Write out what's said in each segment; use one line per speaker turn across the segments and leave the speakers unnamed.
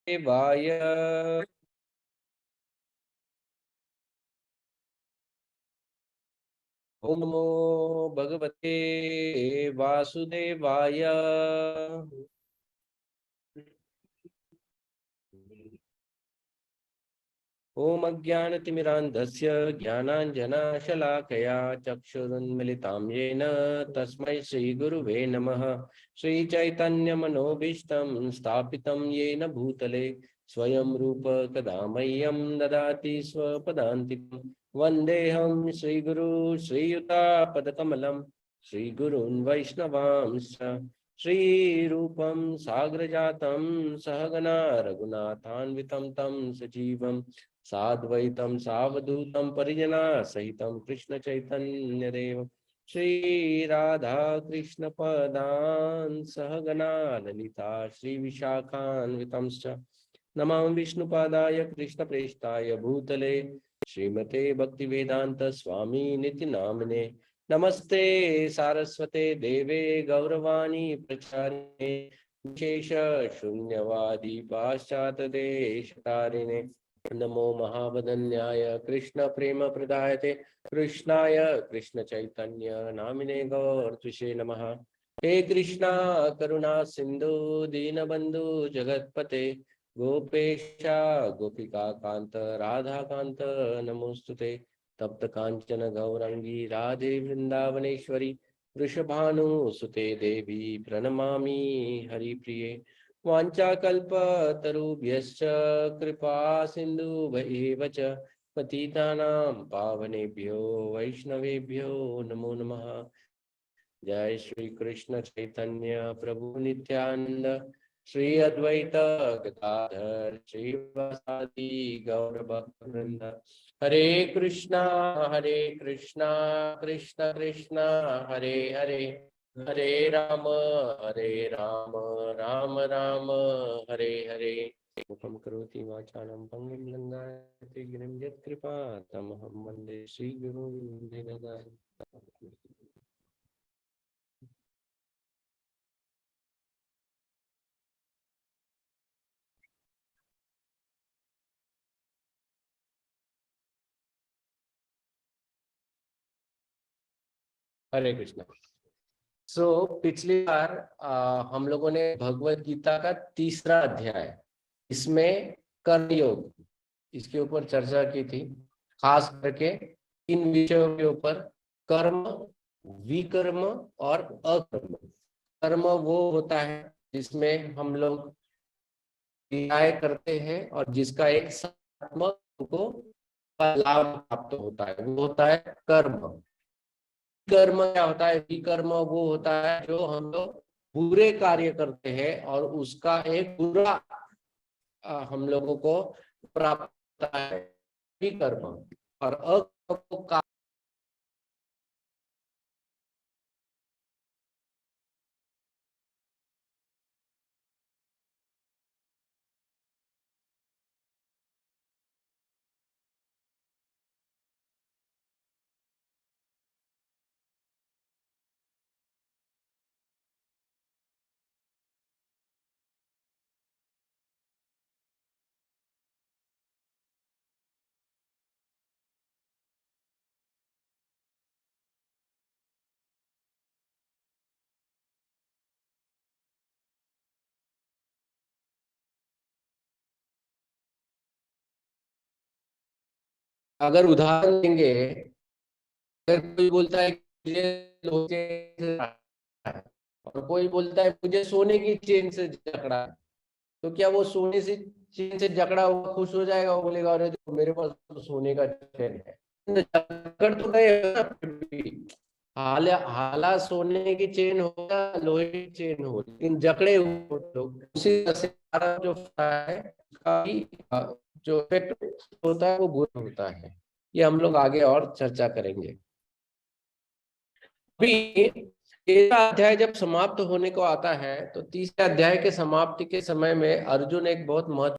देवाय। ओम नमो भगवते वासुदेवाय। ओम अज्ञानतिमिरान्धस्य ज्ञानाञ्जनशलाकया चक्षुरुन्मिलितां येन तस्मै श्रीगुरुवे नमः। श्रीचैतन्यमनोभीष्टं स्थापितं येन भूतले स्वयं रूप कदा मह्यं ददाति स्वपदान्तिकं। वन्देऽहं श्रीगुरु श्रीयुतापदकमलं श्रीगुरून् वैष्णवांश्च। श्रीरूपं साग्रजातं सहगना रघुनाथान्वितं तं सजीवं साद्वैतं सावधूतं परिजना सहितं कृष्ण चैतन्य देव श्री राधा कृष्ण पदान् सहगना ललिता श्री विशाखान्वितंश्च। नमामि विष्णुपादाय कृष्ण प्रेष्ठाय भूतले श्रीमते भक्ति वेदांत स्वामी नित्य नामने। नमस्ते सारस्वते देवे गौरवाणी प्रचारिणे विशेष शून्यवादी पाश्चात देश तारिणे। नमो महावदन्याय कृष्ण प्रेम प्रदायते कृष्णाय कृष्ण चैतन्य नामिने गौरतुषे नमः। हे कृष्णा करुणा सिंधु दीनबंधु जगतपते गोपेशा गोपिका कांत राधा कांत नमोस्तुते। तप्त कांचन गौरंगी राधे वृंदावनेश्वरी वृषभानुसुते देवी प्रणमामि हरिप्रिये। वाञ्छाकल्पतरुभ्यश्च कृपा सिन्धुभ्येव च पतितानां पावनेभ्यो वैष्णवेभ्यो नमो नमः। जय श्री कृष्ण चैतन्य प्रभु नित्यानंद श्री अद्वैत गदाधर श्रीवासादि गौर भक्तवृंद। हरे कृष्णा कृष्ण कृष्ण हरे हरे हरे राम राम राम हरे हरे। मुखं करोति वाचालं पङ्गुं लङ्घयते गिरिं यत्कृपातमहं वन्दे श्रीगुरुं दीनदयाळं। हरे कृष्णा। पिछली बार हम लोगों ने भगवत गीता का तीसरा अध्याय इसमें कर्मयोग इसके ऊपर चर्चा की थी। खास करके इन विषयों के ऊपर कर्म, विकर्म और अकर्म। कर्म वो होता है जिसमें हम लोग क्रियाएं करते हैं और जिसका एक सकारात्मक को लाभ प्राप्त होता है, वो होता है कर्म। कर्म क्या होता है? विकर्म वो होता है जो हम लोग बुरे कार्य करते हैं और उसका एक बुरा हम लोगों को प्राप्त होता है, विकर्म। और अकर्म का अगर उदाहरण देंगे, अगर कोई बोलता है कि मुझे लोहे से जकड़ा है और कोई बोलता है मुझे सोने की चेन से जकड़ा है, तो क्या वो सोने से चेन से जकड़ा हुआ खुश हो जाएगा? वो बोलेगा अरे जो मेरे पास तो सोने का चेन है। जकड़ तो गए ना फिर भी। हाला सोने की चेन हो या लोहे की चेन हो, लेकिन जकड़े हुए लोग उसी तरह से हमारा जो है उसका भी जो इफेक्ट होता है वो बुरा होता है। ये हम लोग आगे और चर्चा करेंगे। अभी तीसरा अध्याय जब समाप्त होने को आता है तो तीसरे अध्याय के समाप्ति के समय में अर्जुन एक बहुत महत्व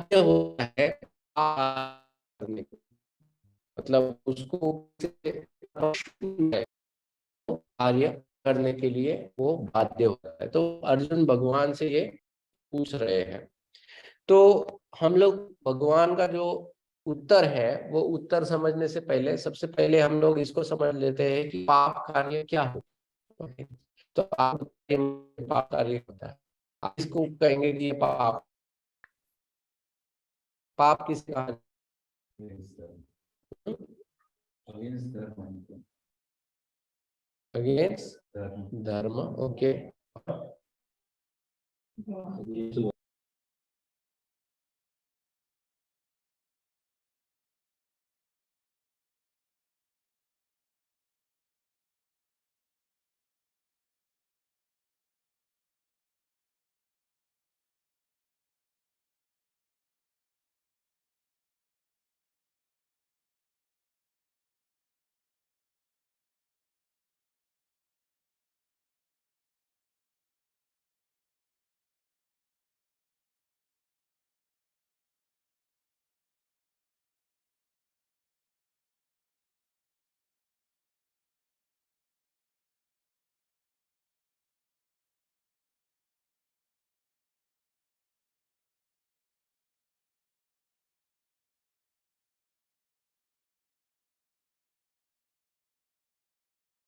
बाध्य होता है करने को। मतलब उसको कार्य करने के लिए वो बाध्य होता है। तो अर्जुन भगवान से ये पूछ रहे हैं। तो हम लोग भगवान का जो उत्तर है वो उत्तर समझने से पहले सबसे पहले हम लोग इसको समझ लेते हैं कि पाप कार्य क्या होता है। तो पाप कार्य होता है, आप इसको कहेंगे कि ये पाप पाप किसका अगेंस्ट धर्म। ओके,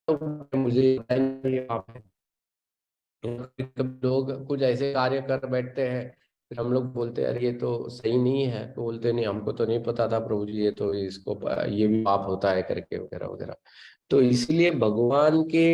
तो मुझे ये पाप है। कभी लोग कुछ ऐसे कार्य कर बैठते हैं, फिर हम लोग बोलते हैं अरे ये तो सही नहीं है, तो बोलते नहीं हमको तो नहीं पता था प्रभु जी, ये तो इसको ये भी पाप होता है करके वगैरह वगैरह। तो इसलिए भगवान के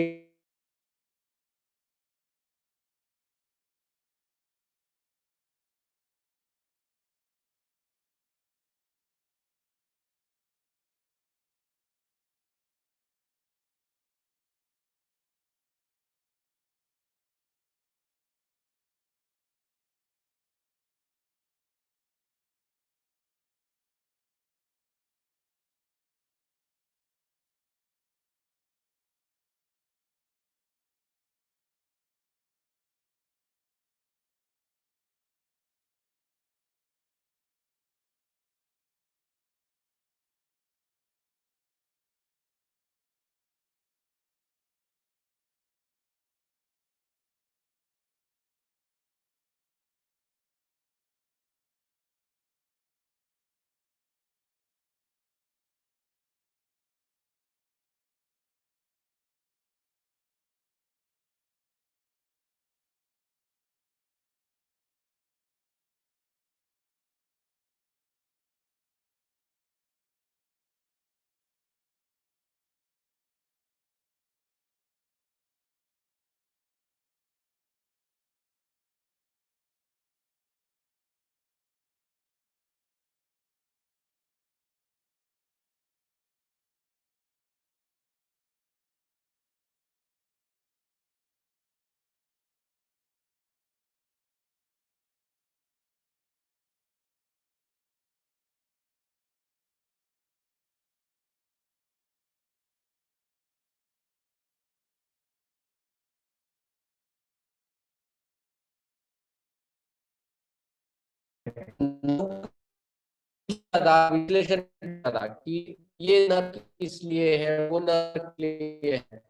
विश्लेषण था कि ये नरक इसलिए है, वो नरक इसलिए है।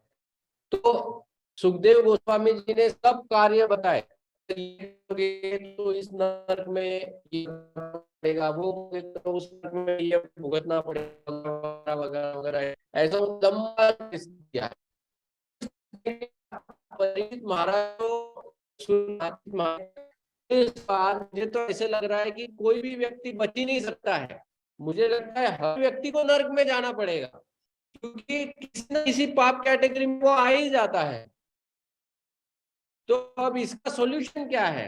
तो सुखदेव गोस्वामी जी ने सब कार्य बताए, तो इस नरक में ये पड़ेगा, वो तो उस नरक में ये भुगतना पड़ेगा वगैरह वगैरह, ऐसा लंबा किया है। परीक्षित महाराज इस बार मुझे तो ऐसे लग रहा है कि कोई भी व्यक्ति बच ही नहीं सकता है। मुझे लगता है हर व्यक्ति को नरक में जाना पड़ेगा, क्योंकि किसी न किसी पाप कैटेगरी में वो आ ही जाता है। तो अब इसका सॉल्यूशन क्या है?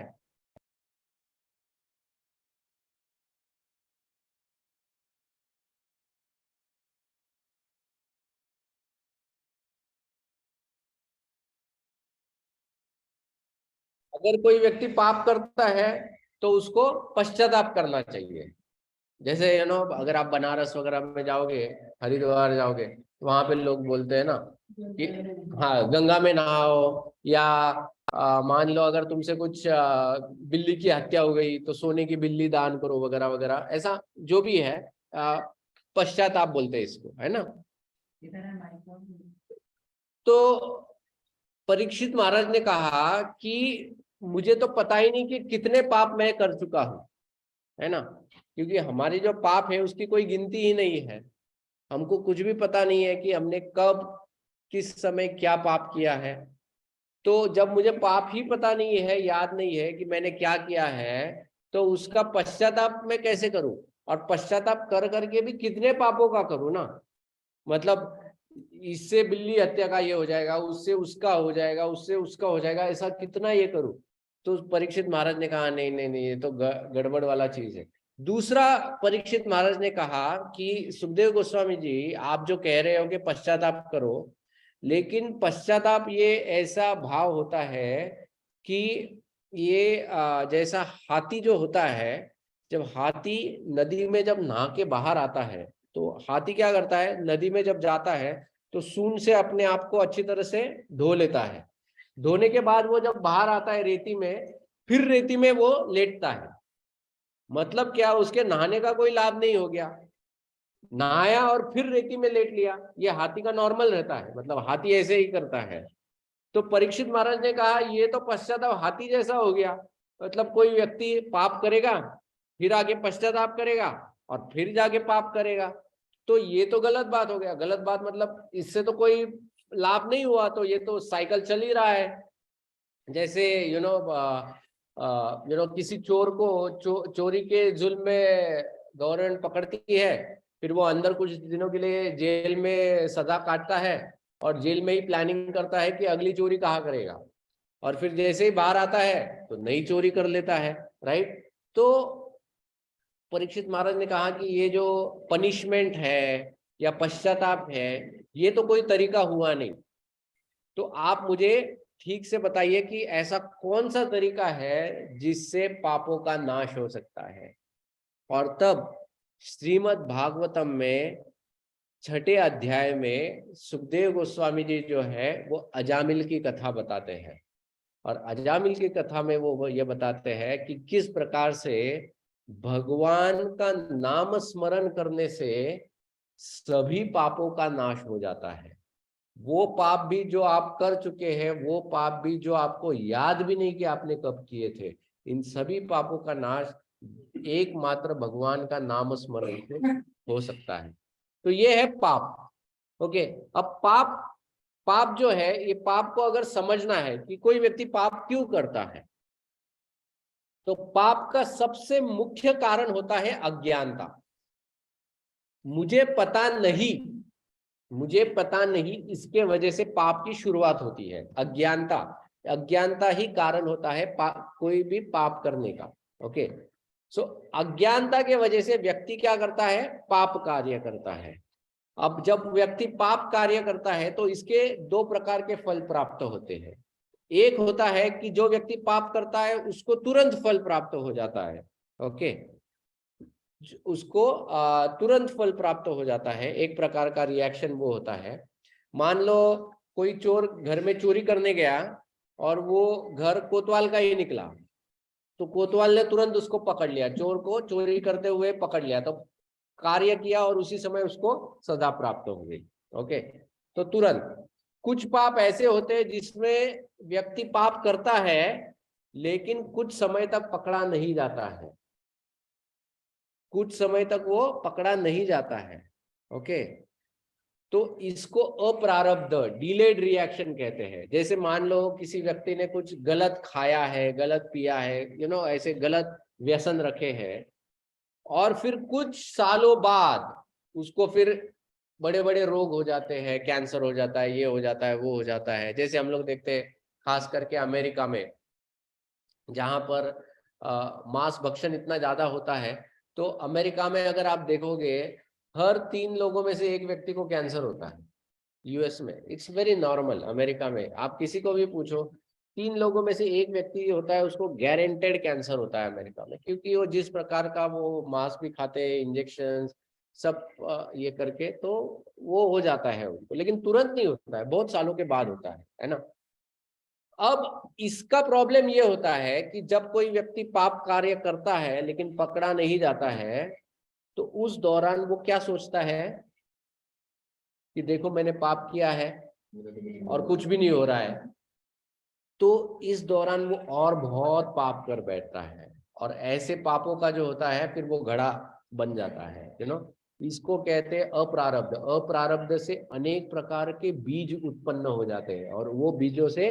अगर कोई व्यक्ति पाप करता है तो उसको पश्चाताप करना चाहिए। जैसे अगर आप बनारस वगैरह में जाओगे, हरिद्वार जाओगे, तो वहां पे लोग बोलते हैं ना कि हाँ गंगा में नहाओ, या मान लो अगर तुमसे कुछ बिल्ली की हत्या हो गई तो सोने की बिल्ली दान करो वगैरह वगैरह, ऐसा जो भी है पश्चाताप बोलते हैं इसको, है ना। तो परीक्षित महाराज ने कहा कि मुझे तो पता ही नहीं कि कितने पाप मैं कर चुका हूं, है ना, क्योंकि हमारे जो पाप है उसकी कोई गिनती ही नहीं है। हमको कुछ भी पता नहीं है कि हमने कब किस समय क्या पाप किया है। तो जब मुझे पाप ही पता नहीं है, याद नहीं है कि मैंने क्या किया है, तो उसका पश्चाताप मैं कैसे करूं, और पश्चाताप कर करके भी कितने पापों का करूं ना। मतलब इससे बिल्ली हत्या का ये हो जाएगा, उससे उसका हो जाएगा, उससे उसका हो जाएगा, ऐसा कितना ये करूं। तो परीक्षित महाराज ने कहा नहीं नहीं नहीं, ये तो गड़बड़ वाला चीज है। दूसरा परीक्षित महाराज ने कहा कि सुखदेव गोस्वामी जी, आप जो कह रहे हो कि पश्चाताप करो, लेकिन पश्चाताप ये ऐसा भाव होता है कि ये जैसा हाथी जो होता है, जब हाथी नदी में जब नहा के बाहर आता है, तो हाथी क्या करता है, नदी में जब जाता है तो सूंड से अपने आप को अच्छी तरह से धो लेता है। धोने के बाद वो जब बाहर आता है रेती में, फिर रेती में वो लेटता है। मतलब क्या, उसके नहाने का कोई लाभ नहीं हो गया, नहाया और फिर रेती में लेट लिया। ये हाथी का नॉर्मल रहता है, मतलब हाथी ऐसे ही करता है। तो परीक्षित महाराज ने कहा ये तो पश्चाताप हाथी जैसा हो गया। मतलब कोई व्यक्ति पाप करेगा, फिर आगे पश्चाताप करेगा, और फिर जाके पाप करेगा, तो ये तो गलत बात हो गया। गलत बात मतलब इससे तो कोई लाभ नहीं हुआ, तो ये तो साइकिल चल ही रहा है। जैसे किसी चोर को चोरी के जुल्म में गवर्नमेंट पकड़ती है, फिर वो अंदर कुछ दिनों के लिए जेल में सजा काटता है, और जेल में ही प्लानिंग करता है कि अगली चोरी कहाँ करेगा, और फिर जैसे ही बाहर आता है तो नई चोरी कर लेता है, राइट। तो परीक्षित महाराज ने कहा कि ये जो पनिशमेंट है या पश्चाताप है, ये तो कोई तरीका हुआ नहीं। तो आप मुझे ठीक से बताइए कि ऐसा कौन सा तरीका है जिससे पापों का नाश हो सकता है। और तब श्रीमद् भागवतम में 6ठे अध्याय में सुखदेव गोस्वामी जी जो है वो अजामिल की कथा बताते हैं, और अजामिल की कथा में वो ये बताते हैं कि किस प्रकार से भगवान का नाम स्मरण करने से सभी पापों का नाश हो जाता है। वो पाप भी जो आप कर चुके हैं, वो पाप भी जो आपको याद भी नहीं कि आपने कब किए थे, इन सभी पापों का नाश एकमात्र भगवान का नाम स्मरण से हो सकता है। तो ये है पाप। ओके, अब पाप पाप जो है, ये पाप को अगर समझना है कि कोई व्यक्ति पाप क्यों करता है, तो पाप का सबसे मुख्य कारण होता है अज्ञानता। मुझे पता नहीं, मुझे पता नहीं, इसके वजह से पाप की शुरुआत होती है। अज्ञानता, अज्ञानता ही कारण होता है कोई भी पाप करने का। ओके, सो अज्ञानता के वजह से व्यक्ति क्या करता है, पाप कार्य करता है। अब जब व्यक्ति पाप कार्य करता है तो इसके दो प्रकार के फल प्राप्त होते हैं। एक होता है कि जो व्यक्ति पाप करता है उसको तुरंत फल प्राप्त हो जाता है। ओके, उसको तुरंत फल प्राप्त हो जाता है, एक प्रकार का रिएक्शन वो होता है। मान लो कोई चोर घर में चोरी करने गया और वो घर कोतवाल का ही निकला, तो कोतवाल ने तुरंत उसको पकड़ लिया, चोर को चोरी करते हुए पकड़ लिया, तो कार्य किया और उसी समय उसको सजा प्राप्त हो गई। ओके, तो तुरंत। कुछ पाप ऐसे होते हैं जिसमें व्यक्ति पाप करता है लेकिन कुछ समय तक पकड़ा नहीं जाता है, कुछ समय तक वो पकड़ा नहीं जाता है। ओके, तो इसको अप्रारब्ध, डिलेड रिएक्शन कहते हैं। जैसे मान लो किसी व्यक्ति ने कुछ गलत खाया है, गलत पिया है, ऐसे गलत व्यसन रखे हैं, और फिर कुछ सालों बाद उसको फिर बड़े बड़े रोग हो जाते हैं, कैंसर हो जाता है, ये हो जाता है, वो हो जाता है। जैसे हम लोग देखते हैं खास करके अमेरिका में, जहां पर मांस भक्षण इतना ज्यादा होता है, तो अमेरिका में अगर आप देखोगे हर 3 लोगों में से एक व्यक्ति को कैंसर होता है। यूएस में इट्स वेरी नॉर्मल, अमेरिका में आप किसी को भी पूछो, 3 लोगों में से एक व्यक्ति होता है उसको गारंटेड कैंसर होता है अमेरिका में, क्योंकि वो जिस प्रकार का वो मांस भी खाते हैं, इंजेक्शन सब ये करके, तो वो हो जाता है उनको, लेकिन तुरंत नहीं होता है, बहुत सालों के बाद होता है ना। अब इसका प्रॉब्लम ये होता है कि जब कोई व्यक्ति पाप कार्य करता है लेकिन पकड़ा नहीं जाता है, तो उस दौरान वो क्या सोचता है कि देखो मैंने पाप किया है और कुछ भी नहीं हो रहा है। तो इस दौरान वो और बहुत पाप कर बैठता है, और ऐसे पापों का जो होता है फिर वो घड़ा बन जाता है, इसको कहते हैं अप्रारब्ध। अप्रारब्ध से अनेक प्रकार के बीज उत्पन्न हो जाते हैं, और वो बीजों से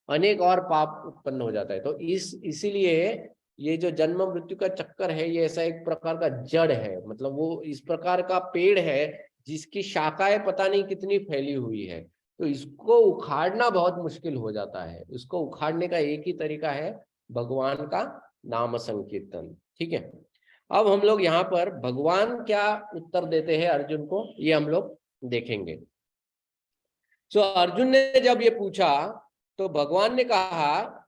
अनेक और पाप उत्पन्न हो जाता है। तो इसीलिए ये जो जन्म मृत्यु का चक्कर है, ये ऐसा एक प्रकार का जड़ है, मतलब वो इस प्रकार का पेड़ है जिसकी शाखाएं पता नहीं कितनी फैली हुई है। तो इसको उखाड़ना बहुत मुश्किल हो जाता है। इसको उखाड़ने का एक ही तरीका है, भगवान का नाम संकीर्तन। ठीक है, अब हम लोग यहाँ पर भगवान क्या उत्तर देते हैं अर्जुन को, ये हम लोग देखेंगे। सो अर्जुन ने जब ये पूछा तो भगवान ने कहा,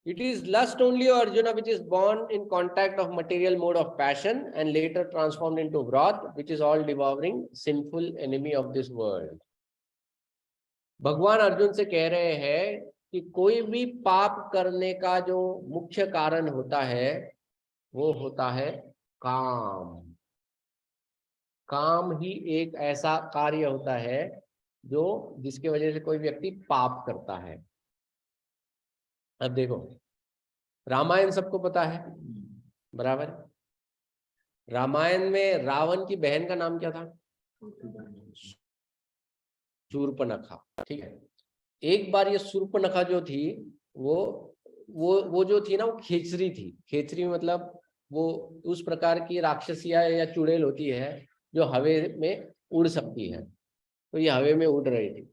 it is lust only, O Arjuna, which is born in contact of material mode of passion and later transformed into wrath, which is all devouring sinful enemy of this world. भगवान अर्जुन से कह रहे हैं कि कोई भी पाप करने का जो मुख्य कारण होता है वो होता है काम। काम ही एक ऐसा कार्य होता है जो जिसके वजह से कोई व्यक्ति पाप करता है। अब देखो, रामायण सबको पता है, बराबर। रामायण में रावण की बहन का नाम क्या था? शूर्पणखा। ठीक है, एक बार ये शूर्पणखा जो थी वो जो थी ना, वो खेचरी थी। खेचरी मतलब वो उस प्रकार की राक्षसिया या चुड़ैल होती है जो हवे में उड़ सकती है। तो ये हवे में उड़ रही थी।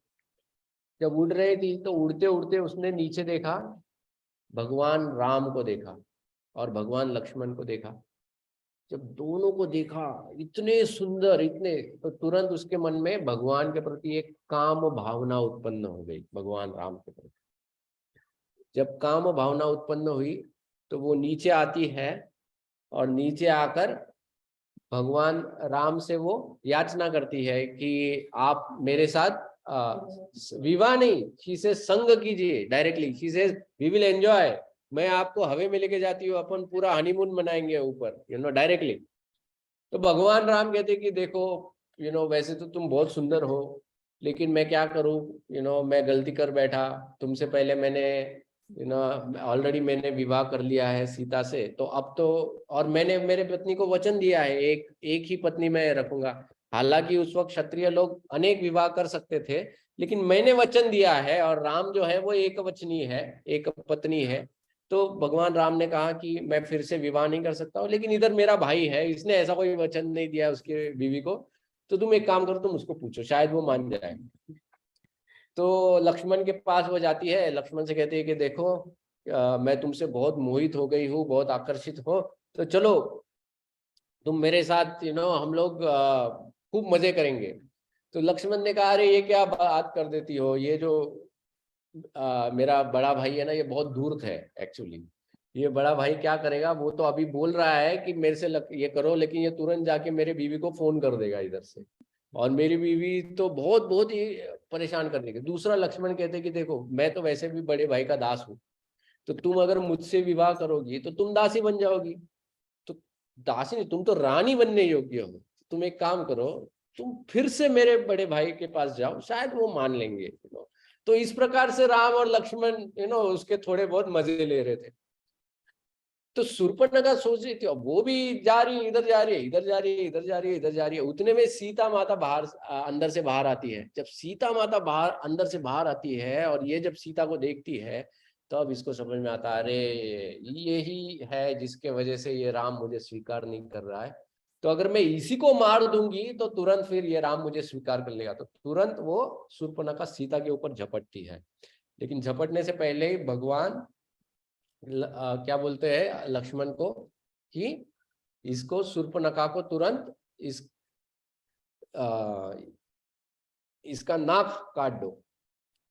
जब उड़ रही थी तो उड़ते उड़ते उसने नीचे देखा, भगवान राम को देखा और भगवान लक्ष्मण को देखा। जब दोनों को देखा, इतने सुंदर, इतने, तो तुरंत उसके मन में भगवान के प्रति एक काम भावना उत्पन्न हो गई, भगवान राम के प्रति। जब काम भावना उत्पन्न हुई तो वो नीचे आती है और नीचे आकर भगवान राम से वो याचना करती है कि आप मेरे साथ विवाह नहीं, शी से संग कीजिए डायरेक्टली। शी से वी विल एंजॉय, मैं आपको हवे में लेके जाती हूँ, अपन पूरा हनीमून मनाएंगे ऊपर, डायरेक्टली। तो भगवान राम कहते कि देखो वैसे तो तुम बहुत सुंदर हो, लेकिन मैं क्या करूँ, मैं गलती कर बैठा। तुमसे पहले मैंने ऑलरेडी मैंने विवाह कर लिया है सीता से, तो अब तो, और मैंने मेरे पत्नी को वचन दिया है एक ही पत्नी मैं रखूंगा। हालांकि उस वक्त क्षत्रिय लोग अनेक विवाह कर सकते थे, लेकिन मैंने वचन दिया है, और राम जो है वो एक वचनी है, एक पत्नी है। तो भगवान राम ने कहा कि मैं फिर से विवाह नहीं कर सकता हूँ, लेकिन इधर मेरा भाई है, इसने ऐसा कोई वचन नहीं दिया उसके बीवी को, तो तुम एक काम करो, तुम उसको पूछो, शायद वो मान जाए। तो लक्ष्मण के पास वो जाती है, लक्ष्मण से कहती है कि देखो मैं तुमसे बहुत मोहित हो गई हूँ, बहुत आकर्षित हो, तो चलो तुम मेरे साथ हम लोग खूब मजे करेंगे। तो लक्ष्मण ने कहा, अरे ये क्या बात कर देती हो, ये जो मेरा बड़ा भाई है ना, ये बहुत धूर्त है एक्चुअली। ये बड़ा भाई क्या करेगा, वो तो अभी बोल रहा है कि मेरे से ये करो, लेकिन ये तुरंत जाके मेरे बीवी को फोन कर देगा इधर से, और मेरी बीवी तो बहुत बहुत ही परेशान कर देगी। दूसरा लक्ष्मण कहते कि देखो मैं तो वैसे भी बड़े भाई का दास हूँ, तो तुम अगर मुझसे विवाह करोगी तो तुम दासी बन जाओगी। तो दासी नहीं, तुम तो रानी बनने योग्य हो। तुम एक काम करो, तुम फिर से मेरे बड़े भाई के पास जाओ, शायद वो मान लेंगे। तो इस प्रकार से राम और लक्ष्मण उसके थोड़े बहुत मजे ले रहे थे। तो शूर्पणखा सोच रही थी, अब वो भी जा रही है, इधर जा रही है, इधर जा रही है, इधर जा रही है, इधर जा रही है। उतने में सीता माता बाहर अंदर से बाहर आती है। जब सीता माता बाहर अंदर से बाहर आती है और ये जब सीता को देखती है, तो अब इसको समझ में आता है, अरे ये ही है जिसके वजह से ये राम मुझे स्वीकार नहीं कर रहा है। तो अगर मैं इसी को मार दूंगी तो तुरंत फिर ये राम मुझे स्वीकार कर लेगा। तो तुरंत वो शूर्पणखा सीता के ऊपर झपटती है, लेकिन झपटने से पहले ही भगवान क्या बोलते हैं लक्ष्मण को कि इसको शूर्पणखा को तुरंत इसका नाक काट दो।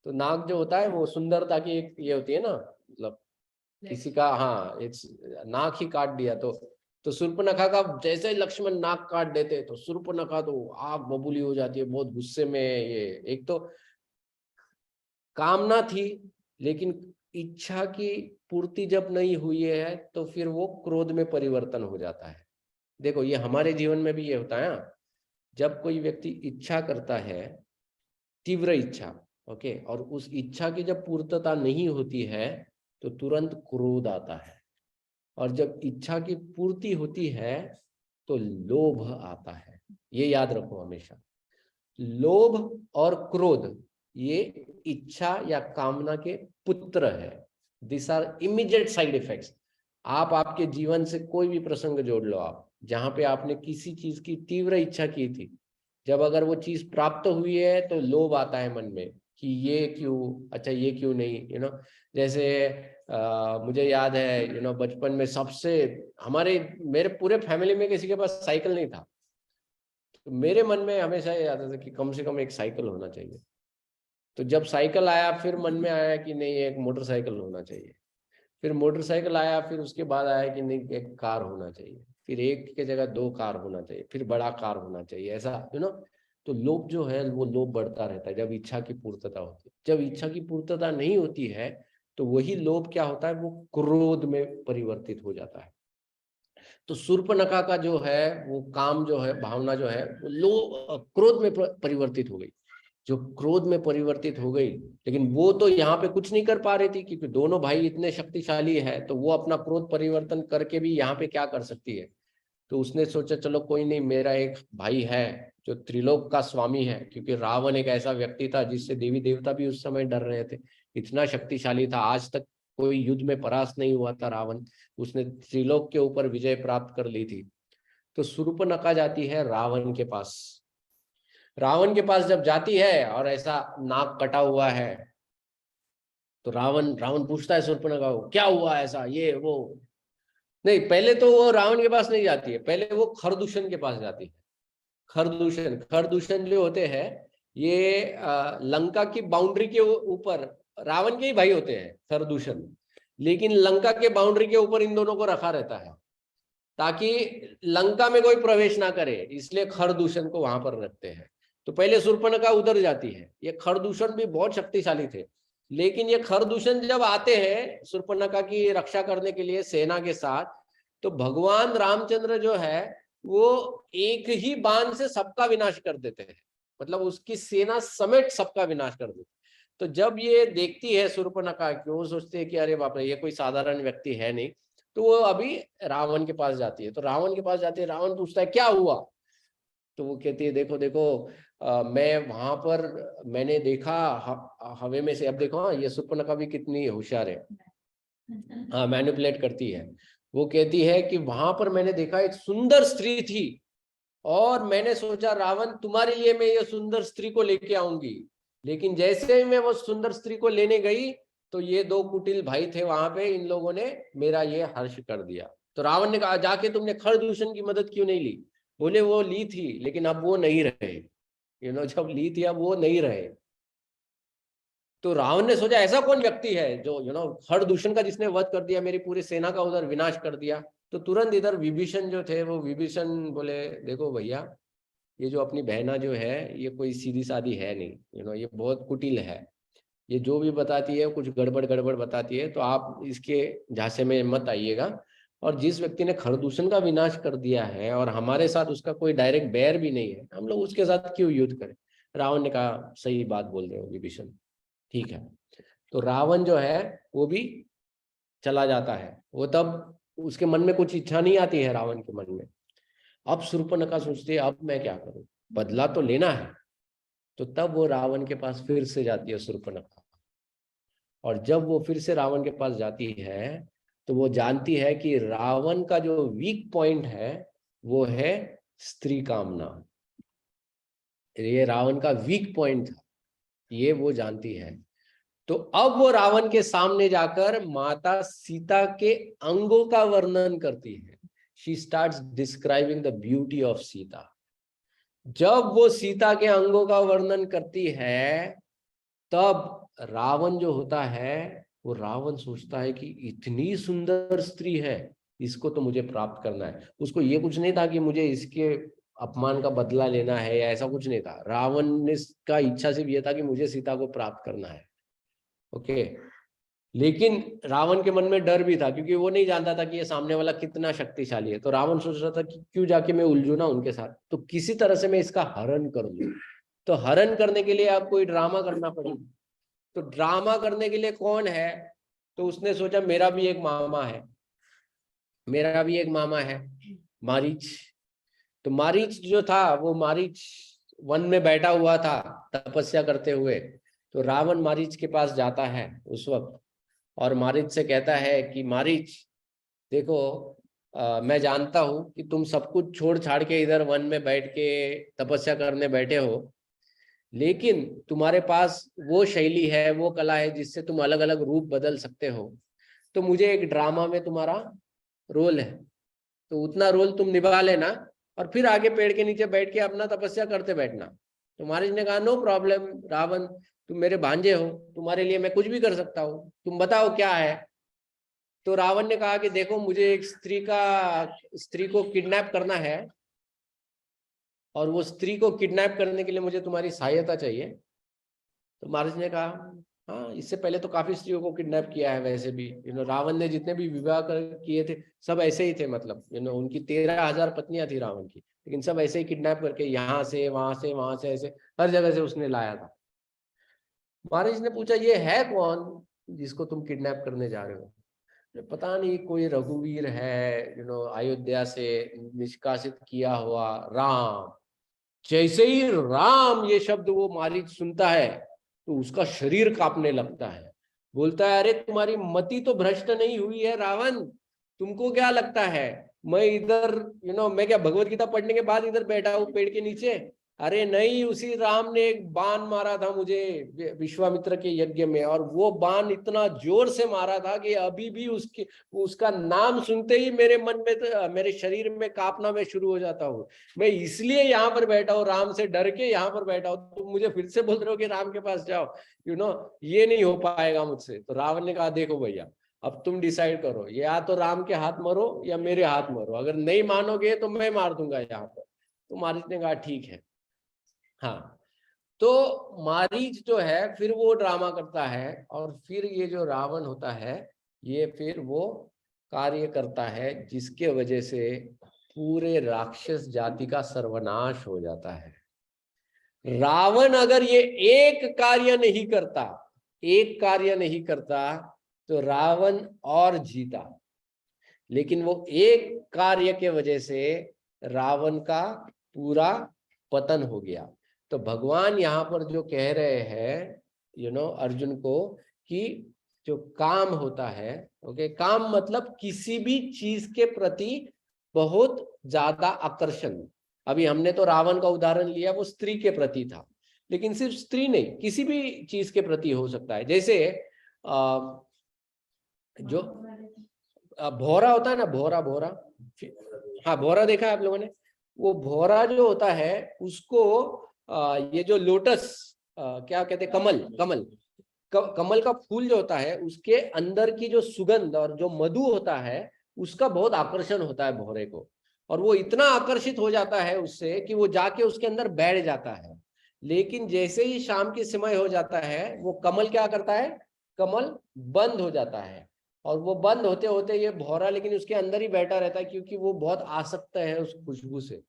तो नाक जो होता है वो सुंदरता की एक ये होती है ना, मतलब किसी का, हाँ, एक नाक ही काट दिया। तो शूर्पणखा का जैसे लक्ष्मण नाक काट देते तो शूर्पणखा तो आग बबूली हो जाती है, बहुत गुस्से में। ये एक तो कामना थी लेकिन इच्छा की पूर्ति जब नहीं हुई है तो फिर वो क्रोध में परिवर्तन हो जाता है। देखो ये हमारे जीवन में भी ये होता है ना, जब कोई व्यक्ति इच्छा करता है, तीव्र इच्छा, ओके, और उस इच्छा की जब पूर्तता नहीं होती है तो तुरंत क्रोध आता है, और जब इच्छा की पूर्ति होती है तो लोभ आता है। ये याद रखो हमेशा, लोभ और क्रोध ये इच्छा या कामना के पुत्र है। This are immediate side effects. आप आपके जीवन से कोई भी प्रसंग जोड़ लो, आप जहां पे आपने किसी चीज की तीव्र इच्छा की थी, जब अगर वो चीज प्राप्त हुई है तो लोभ आता है मन में कि ये क्यों, अच्छा ये क्यों नहीं, जैसे मुझे याद है बचपन में सबसे मेरे पूरे फैमिली में किसी के पास साइकिल नहीं था, तो मेरे मन में हमेशा ये आता था कि कम से कम एक साइकिल होना चाहिए। तो जब साइकिल आया फिर मन में आया कि नहीं एक मोटरसाइकिल होना चाहिए, फिर मोटरसाइकिल आया, फिर उसके बाद आया कि नहीं एक कार होना चाहिए, फिर एक के जगह 2 कार होना चाहिए, फिर बड़ा कार होना चाहिए, ऐसा तो लोभ जो है वो लोभ बढ़ता रहता है जब इच्छा की पूर्तता होती है। जब इच्छा की पूर्तता नहीं होती है तो वही लोभ क्या होता है, वो क्रोध में परिवर्तित हो जाता है। तो शूर्पणखा का जो है वो काम जो है, भावना जो है वो क्रोध में परिवर्तित हो गई। जो क्रोध में परिवर्तित हो गई, लेकिन वो तो यहाँ पे कुछ नहीं कर पा रही थी क्योंकि दोनों भाई इतने शक्तिशाली है, तो वो अपना क्रोध परिवर्तन करके भी यहाँ पे क्या कर सकती है। तो उसने सोचा चलो कोई नहीं, मेरा एक भाई है जो त्रिलोक का स्वामी है, क्योंकि रावण एक ऐसा व्यक्ति था जिससे देवी देवता भी उस समय डर रहे थे, इतना शक्तिशाली था, आज तक कोई युद्ध में परास्त नहीं हुआ था रावण, उसने त्रिलोक के ऊपर विजय प्राप्त कर ली थी। तो शूर्पणखा जाती है रावण के पास। रावण के पास जब जाती है और ऐसा नाक कटा हुआ है, तो रावण रावण पूछता है शूर्पणखा को क्या हुआ ऐसा ये वो। नहीं, पहले तो वो रावण के पास नहीं जाती है, पहले वो खरदूषण के पास जाती है। खरदूषण खरदूषण जो होते हैं ये लंका की बाउंड्री के ऊपर, रावण के ही भाई होते हैं खरदूषण, लेकिन लंका के बाउंड्री के ऊपर इन दोनों को रखा रहता है ताकि लंका में कोई प्रवेश ना करे, इसलिए खरदूषण को वहां पर रखते हैं। तो पहले शूर्पणखा उधर जाती है। ये खरदूषण भी बहुत शक्तिशाली थे, लेकिन ये खरदूषण जब आते हैं शूर्पणखा की रक्षा करने के लिए सेना के साथ, तो भगवान रामचंद्र जो है वो एक ही बाण से सबका विनाश कर देते हैं, मतलब उसकी सेना समेत सबका विनाश कर देते। तो जब ये देखती है शूर्पणखा, वो सोचते हैं कि अरे बाप रे ये कोई साधारण व्यक्ति है नहीं, तो वो अभी रावण के पास जाती है। तो रावण के पास जाती है, रावण पूछता है क्या हुआ, तो वो कहती है देखो देखो मैं वहां पर मैंने देखा हवे में से, अब देखो हाँ ये शूर्पणखा भी कितनी होशियार है, हाँ मैनिपुलेट करती है। वो कहती है कि वहां पर मैंने देखा एक सुंदर स्त्री थी, और मैंने सोचा रावण तुम्हारे लिए मैं ये सुंदर स्त्री को लेके आऊंगी, लेकिन जैसे ही मैं वो सुंदर स्त्री को लेने गई तो ये 2 कुटिल भाई थे वहां पे, इन लोगों ने मेरा ये हर्ष कर दिया। तो रावण ने कहा जाके तुमने खरदूषण की मदद क्यों नहीं ली। बोले वो ली थी लेकिन अब वो नहीं रहे, जब ली थी अब वो नहीं रहे। तो रावण ने सोचा ऐसा कौन व्यक्ति है जो खरदूषण का जिसने वध कर दिया, मेरी पूरी सेना का उधर विनाश कर दिया। तो तुरंत इधर विभीषण जो थे, वो विभीषण बोले देखो भैया, ये जो अपनी बहना जो है ये कोई सीधी सादी है नहीं, ये बहुत कुटिल है, ये जो भी बताती है कुछ गड़बड़ गड़बड़ बताती है, तो आप इसके झांसे में मत आइएगा। और जिस व्यक्ति ने खरदूषण का विनाश कर दिया है और हमारे साथ उसका कोई डायरेक्ट बैर भी नहीं है, हम लोग उसके साथ क्यों युद्ध करें। रावण ने कहा सही बात बोल रहे हो विभीषण, ठीक है। तो रावण जो है वो भी चला जाता है। वो तब उसके मन में कुछ इच्छा नहीं आती है रावण के मन में। अब शूर्पणखा सोचती है अब मैं क्या करूं, बदला तो लेना है। तो तब वो रावण के पास फिर से जाती है शूर्पणखा, और जब वो फिर से रावण के पास जाती है तो वो जानती है कि रावण का जो वीक पॉइंट है वो है स्त्री कामना। ये रावण का वीक पॉइंट था, ये वो जानती है। तो अब वो रावण के सामने जाकर माता सीता के अंगों का वर्णन करती है। She starts describing the beauty of Sita. जब वो सीता के अंगों का वर्णन करती है तब रावण जो होता है, वो रावण सोचता है कि इतनी सुंदर स्त्री है, इसको तो मुझे प्राप्त करना है। उसको ये कुछ नहीं था कि मुझे इसके अपमान का बदला लेना है या ऐसा कुछ नहीं था। रावण ने का इच्छा सिर्फ ये था कि मुझे सीता को प्राप्त करना है, ओके। लेकिन रावण के मन में डर भी था, क्योंकि वो नहीं जानता था कि ये सामने वाला कितना शक्तिशाली है। तो रावण सोच रहा था कि क्यों जाके मैं उलझू ना उनके साथ, तो किसी तरह से मैं इसका हरण कर लूं। तो हरण करने के लिए आपको कोई ड्रामा करना पड़ेगा। तो ड्रामा करने के लिए कौन है? तो उसने सोचा मेरा भी एक मामा है, मेरा भी एक मामा है, मारीच। तो मारीच जो था, वो मारीच वन में बैठा हुआ था तपस्या करते हुए। तो रावण मारीच के पास जाता है उस वक्त, और मारीच से कहता है कि मारीच देखो, मैं जानता हूं कि तुम सब कुछ छोड़ छाड़ के इधर वन में बैठ के तपस्या करने बैठे हो, लेकिन तुम्हारे पास वो शैली है, वो कला है जिससे तुम अलग अलग रूप बदल सकते हो। तो मुझे एक ड्रामा में तुम्हारा रोल है, तो उतना रोल तुम निभा लेना, और फिर आगे पेड़ के नीचे बैठ के अपना तपस्या करते बैठना। तो महाराज ने कहा नो प्रॉब्लम रावण, तुम मेरे भांजे हो, तुम्हारे लिए मैं कुछ भी कर सकता हूँ, तुम बताओ क्या है। तो रावण ने कहा कि देखो, मुझे एक स्त्री को किडनैप करना है, और वो स्त्री को किडनैप करने के लिए मुझे तुम्हारी सहायता चाहिए। तो महाराज ने कहा हाँ, इससे पहले तो काफी स्त्रियों को किडनैप किया है वैसे भी, रावण ने जितने भी विवाह किए थे सब ऐसे ही थे, मतलब उनकी 13,000 पत्नियां थी रावण की, लेकिन सब ऐसे ही किडनैप करके यहाँ से वहां से ऐसे हर जगह से उसने लाया था। महाराज ने पूछा ये है कौन जिसको तुम किडनैप करने जा रहे हो? पता नहीं, कोई रघुवीर है, अयोध्या से निष्कासित किया हुआ राम। जैसे ही राम ये शब्द वो मारीच सुनता है तो उसका शरीर कांपने लगता है। बोलता है अरे तुम्हारी मति तो भ्रष्ट नहीं हुई है रावण, तुमको क्या लगता है मैं इधर मैं क्या भगवत गीता पढ़ने के बाद इधर बैठा हूँ पेड़ के नीचे? अरे नहीं, उसी राम ने एक बाण मारा था मुझे विश्वामित्र के यज्ञ में, और वो बाण इतना जोर से मारा था कि अभी भी उसका नाम सुनते ही मेरे मन में मेरे शरीर में कांपना मैं शुरू हो जाता हूँ। मैं इसलिए यहाँ पर बैठा हूँ, राम से डर के यहाँ पर बैठा हूँ। तुम मुझे फिर से बोल रहे हो कि राम के पास जाओ, ये नहीं हो पाएगा मुझसे। तो रावण ने कहा देखो भैया, अब तुम डिसाइड करो, या तो राम के हाथ मरो या मेरे हाथ मरो, अगर नहीं मानोगे तो मैं मार दूंगा यहाँ पर। तो मारीच ने कहा ठीक है। हाँ, तो मारीच जो है फिर वो ड्रामा करता है, और फिर ये जो रावण होता है ये फिर वो कार्य करता है जिसके वजह से पूरे राक्षस जाति का सर्वनाश हो जाता है। रावण अगर ये एक कार्य नहीं करता, एक कार्य नहीं करता तो रावण और जीता, लेकिन वो एक कार्य के वजह से रावण का पूरा पतन हो गया। तो भगवान यहाँ पर जो कह रहे हैं अर्जुन को, कि जो काम होता है, ओके, काम मतलब किसी भी चीज के प्रति बहुत ज्यादा आकर्षण। अभी हमने तो रावण का उदाहरण लिया, वो स्त्री के प्रति था, लेकिन सिर्फ स्त्री नहीं, किसी भी चीज के प्रति हो सकता है। जैसे जो भौरा होता है ना, भौरा भौरा, हाँ भौरा देखा है आप लोगों ने? वो भौरा जो होता है उसको ये जो लोटस क्या कहते हैं, कमल कमल कमल का फूल जो होता है उसके अंदर की जो सुगंध और जो मधु होता है उसका बहुत आकर्षण होता है भौरे को, और वो इतना आकर्षित हो जाता है उससे कि वो जाके उसके अंदर बैठ जाता है। लेकिन जैसे ही शाम के समय हो जाता है वो कमल क्या करता है, कमल बंद हो जाता है, और वो बंद होते होते ये भौरा लेकिन उसके अंदर ही बैठा रहता है, क्योंकि वो बहुत आसक्त है उस खुशबू से,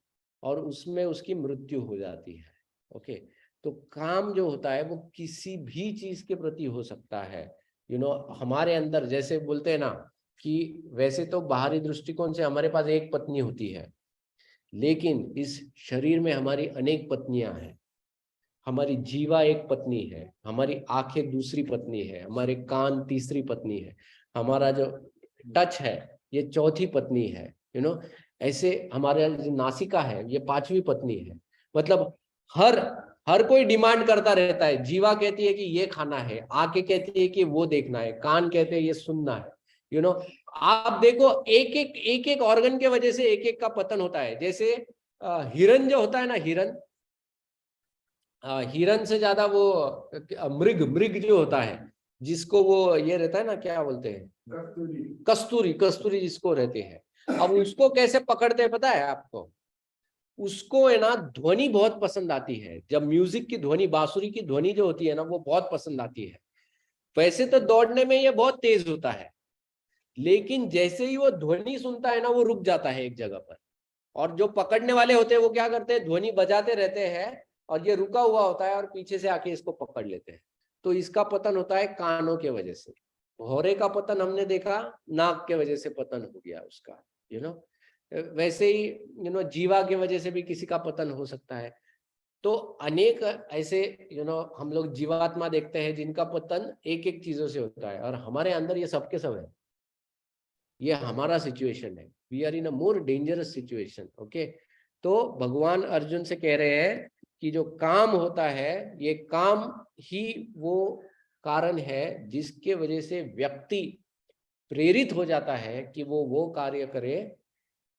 और उसमें उसकी मृत्यु हो जाती है। ओके, तो काम जो होता है वो किसी भी चीज के प्रति हो सकता है। हमारे अंदर जैसे बोलते हैं ना कि वैसे तो बाहरी दृष्टिकोण से हमारे पास एक पत्नी होती है, लेकिन इस शरीर में हमारी अनेक पत्नियां हैं। हमारी जीवा एक पत्नी है, हमारी आंखें दूसरी पत्नी है, हमारे कान तीसरी पत्नी है, हमारा जो टच है ये चौथी पत्नी है। ऐसे हमारे जो नासिका है ये पांचवी पत्नी है। मतलब हर हर कोई डिमांड करता रहता है। जीवा कहती है कि ये खाना है, आंखें कहती है कि वो देखना है, कान कहते हैं ये सुनना है। आप देखो एक एक ऑर्गन के वजह से एक एक का पतन होता है। जैसे हिरन जो होता है ना, हिरन से ज्यादा वो मृग मृग जो होता है, जिसको वो ये रहता है ना, क्या बोलते हैं, कस्तूरी कस्तूरी जिसको रहते हैं। अब उसको कैसे पकड़ते हैं पता है आपको? उसको है ना ध्वनि बहुत पसंद आती है, जब म्यूजिक की ध्वनि, बांसुरी की ध्वनि जो होती है ना वो बहुत पसंद आती है। वैसे तो दौड़ने में ये बहुत तेज होता है, लेकिन जैसे ही वो ध्वनि सुनता है ना, वो रुक जाता है एक जगह पर। और जो पकड़ने वाले होते हैं वो क्या करते हैं, ध्वनि बजाते रहते हैं और ये रुका हुआ होता है और पीछे से आके इसको पकड़ लेते हैं। तो इसका पतन होता है कानों के वजह से। घोड़े का पतन हमने देखा नाक के वजह से पतन हो गया उसका, वैसे ही जीवा के वजह से भी किसी का पतन हो सकता है। तो अनेक ऐसे हम लोग जीवात्मा देखते हैं जिनका पतन एक एक चीजों से होता है, और हमारे अंदर ये सबके सब है। ये हमारा सिचुएशन है, we are in a more dangerous situation. Okay, तो भगवान अर्जुन से कह रहे हैं कि जो काम होता है, ये काम ही वो कारण है जिसके वजह से व्यक्ति प्रेरित हो जाता है कि वो कार्य करे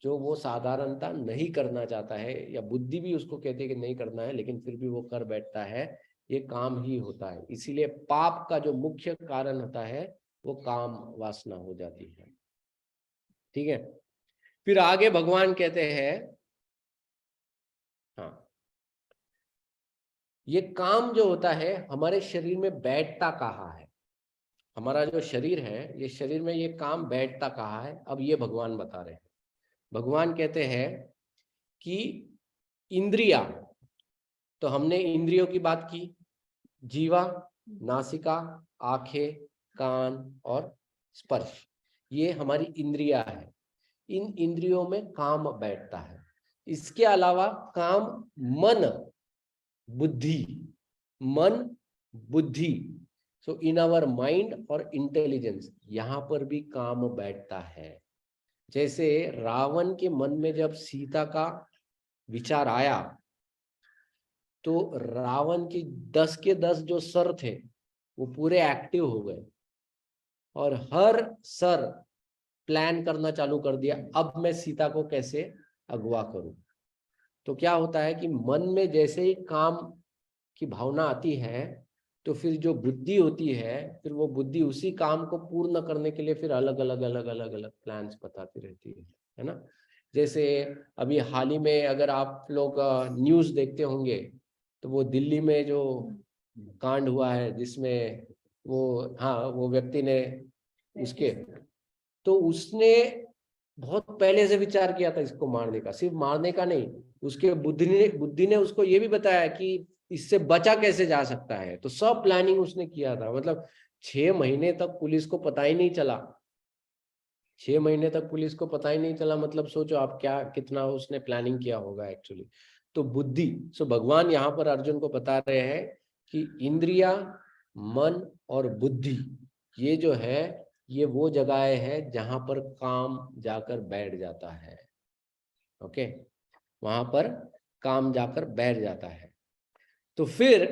जो वो साधारणता नहीं करना चाहता है, या बुद्धि भी उसको कहती है कि नहीं करना है, लेकिन फिर भी वो कर बैठता है। ये काम ही होता है। इसीलिए पाप का जो मुख्य कारण होता है वो काम वासना हो जाती है। ठीक है, फिर आगे भगवान कहते हैं, हाँ, ये काम जो होता है हमारे शरीर में बैठता कहाँ है। हमारा जो शरीर है, ये शरीर में ये काम बैठता कहाँ है, अब ये भगवान बता रहे हैं। भगवान कहते हैं कि इंद्रिया, तो हमने इंद्रियों की बात की, जीवा, नासिका, आंखें, कान और स्पर्श, ये हमारी इंद्रिया है। इन इंद्रियों में काम बैठता है। इसके अलावा काम मन बुद्धि, मन बुद्धि, सो इन आवर माइंड और इंटेलिजेंस, यहां पर भी काम बैठता है। जैसे रावण के मन में जब सीता का विचार आया, तो रावण की 10 के 10 जो सर थे वो पूरे एक्टिव हो गए और हर सर प्लान करना चालू कर दिया, अब मैं सीता को कैसे अगवा करूं। तो क्या होता है कि मन में जैसे ही काम की भावना आती है, तो फिर जो बुद्धि होती है, फिर वो बुद्धि उसी काम को पूर्ण करने के लिए फिर अलग अलग अलग अलग अलग प्लान्स बताती रहती है ना। जैसे अभी हाल ही में अगर आप लोग न्यूज़ देखते होंगे, तो वो दिल्ली में जो कांड हुआ है जिसमें वो, हाँ, वो व्यक्ति ने उसके, तो उसने बहुत पहले से विचार किया था इसको मारने का। सिर्फ मारने का नहीं, उसके बुद्धि ने उसको ये भी बताया कि इससे बचा कैसे जा सकता है। तो सब प्लानिंग उसने किया था। मतलब 6 महीने तक पुलिस को पता ही नहीं चला। 6 महीने तक पुलिस को पता ही नहीं चला, मतलब सोचो आप क्या कितना उसने प्लानिंग किया होगा एक्चुअली। तो बुद्धि, सो भगवान यहाँ पर अर्जुन को बता रहे हैं कि इंद्रिया, मन और बुद्धि, ये जो है ये वो जगहें है जहां पर काम जाकर बैठ जाता है। ओके, वहां पर काम जाकर बैठ जाता है। तो फिर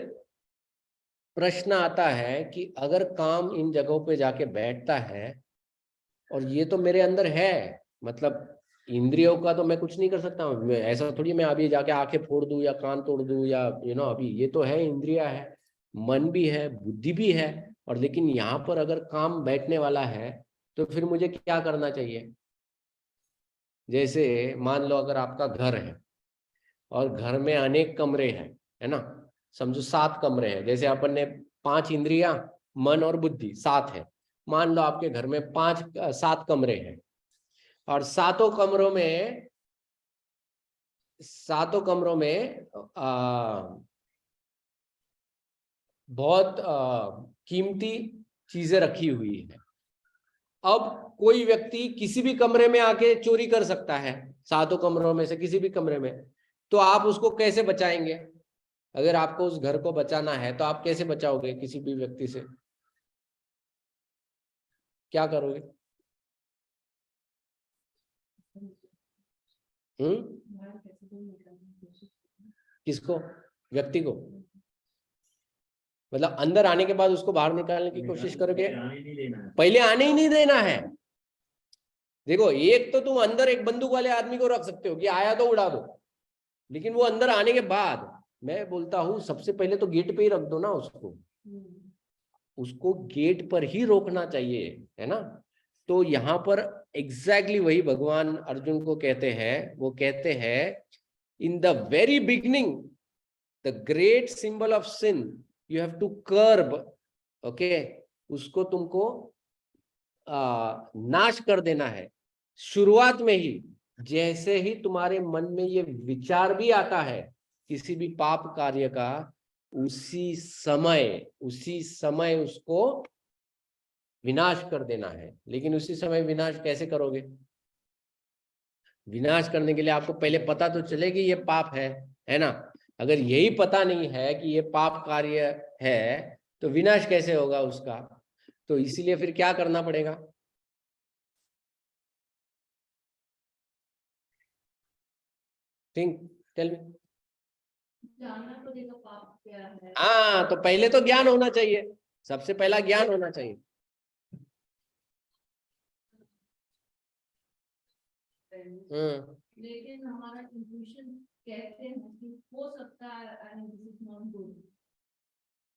प्रश्न आता है कि अगर काम इन जगहों पे जाके बैठता है, और ये तो मेरे अंदर है, मतलब इंद्रियों का तो मैं कुछ नहीं कर सकता हूँ। मैं ऐसा थोड़ी मैं अभी जाके आंखें फोड़ दूं या कान तोड़ दूं, या अभी ये तो है, इंद्रिया है, मन भी है, बुद्धि भी है। और लेकिन यहाँ पर अगर काम बैठने वाला है, तो फिर मुझे क्या करना चाहिए। जैसे मान लो अगर आपका घर है और घर में अनेक कमरे हैं, है ना, समझो 7 कमरे हैं। जैसे अपन ने 5 इंद्रिया, मन और बुद्धि 7 है। मान लो आपके घर में 7 कमरे हैं, और सातों कमरों में बहुत कीमती चीजें रखी हुई है। अब कोई व्यक्ति किसी भी कमरे में आके चोरी कर सकता है, 7 कमरों में से किसी भी कमरे में। तो आप उसको कैसे बचाएंगे। अगर आपको उस घर को बचाना है तो आप कैसे बचाओगे किसी भी व्यक्ति से, क्या करोगे। किसको, व्यक्ति को, मतलब अंदर आने के बाद उसको बाहर निकालने की कोशिश करोगे। पहले आने ही नहीं देना है। देखो, एक तो तुम अंदर एक बंदूक वाले आदमी को रख सकते हो कि आया तो उड़ा दो, लेकिन वो अंदर आने के बाद मैं बोलता हूं सबसे पहले तो गेट पे ही रख दो ना उसको। उसको गेट पर ही रोकना चाहिए, है ना। तो यहाँ पर एग्जैक्टली वही भगवान अर्जुन को कहते हैं। वो कहते हैं in the very beginning the great symbol of sin you have to curb, okay, उसको तुमको नाश कर देना है। शुरुआत में ही जैसे ही तुम्हारे मन में ये विचार भी आता है किसी भी पाप कार्य का, उसी समय उसको विनाश कर देना है। लेकिन उसी समय विनाश कैसे करोगे? विनाश करने के लिए आपको पहले पता तो चले कि ये पाप है ना। अगर यही पता नहीं है कि ये पाप कार्य है तो विनाश कैसे होगा उसका? तो इसीलिए फिर क्या करना पड़ेगा? Think, tell me.
जानना पड़ेगा पाप क्या है।
हाँ, तो पहले तो ज्ञान होना चाहिए, सबसे पहला ज्ञान होना चाहिए।
लेकिन हमारा इंट्यूशन कहते हैं कि हो सकता है and this is not good,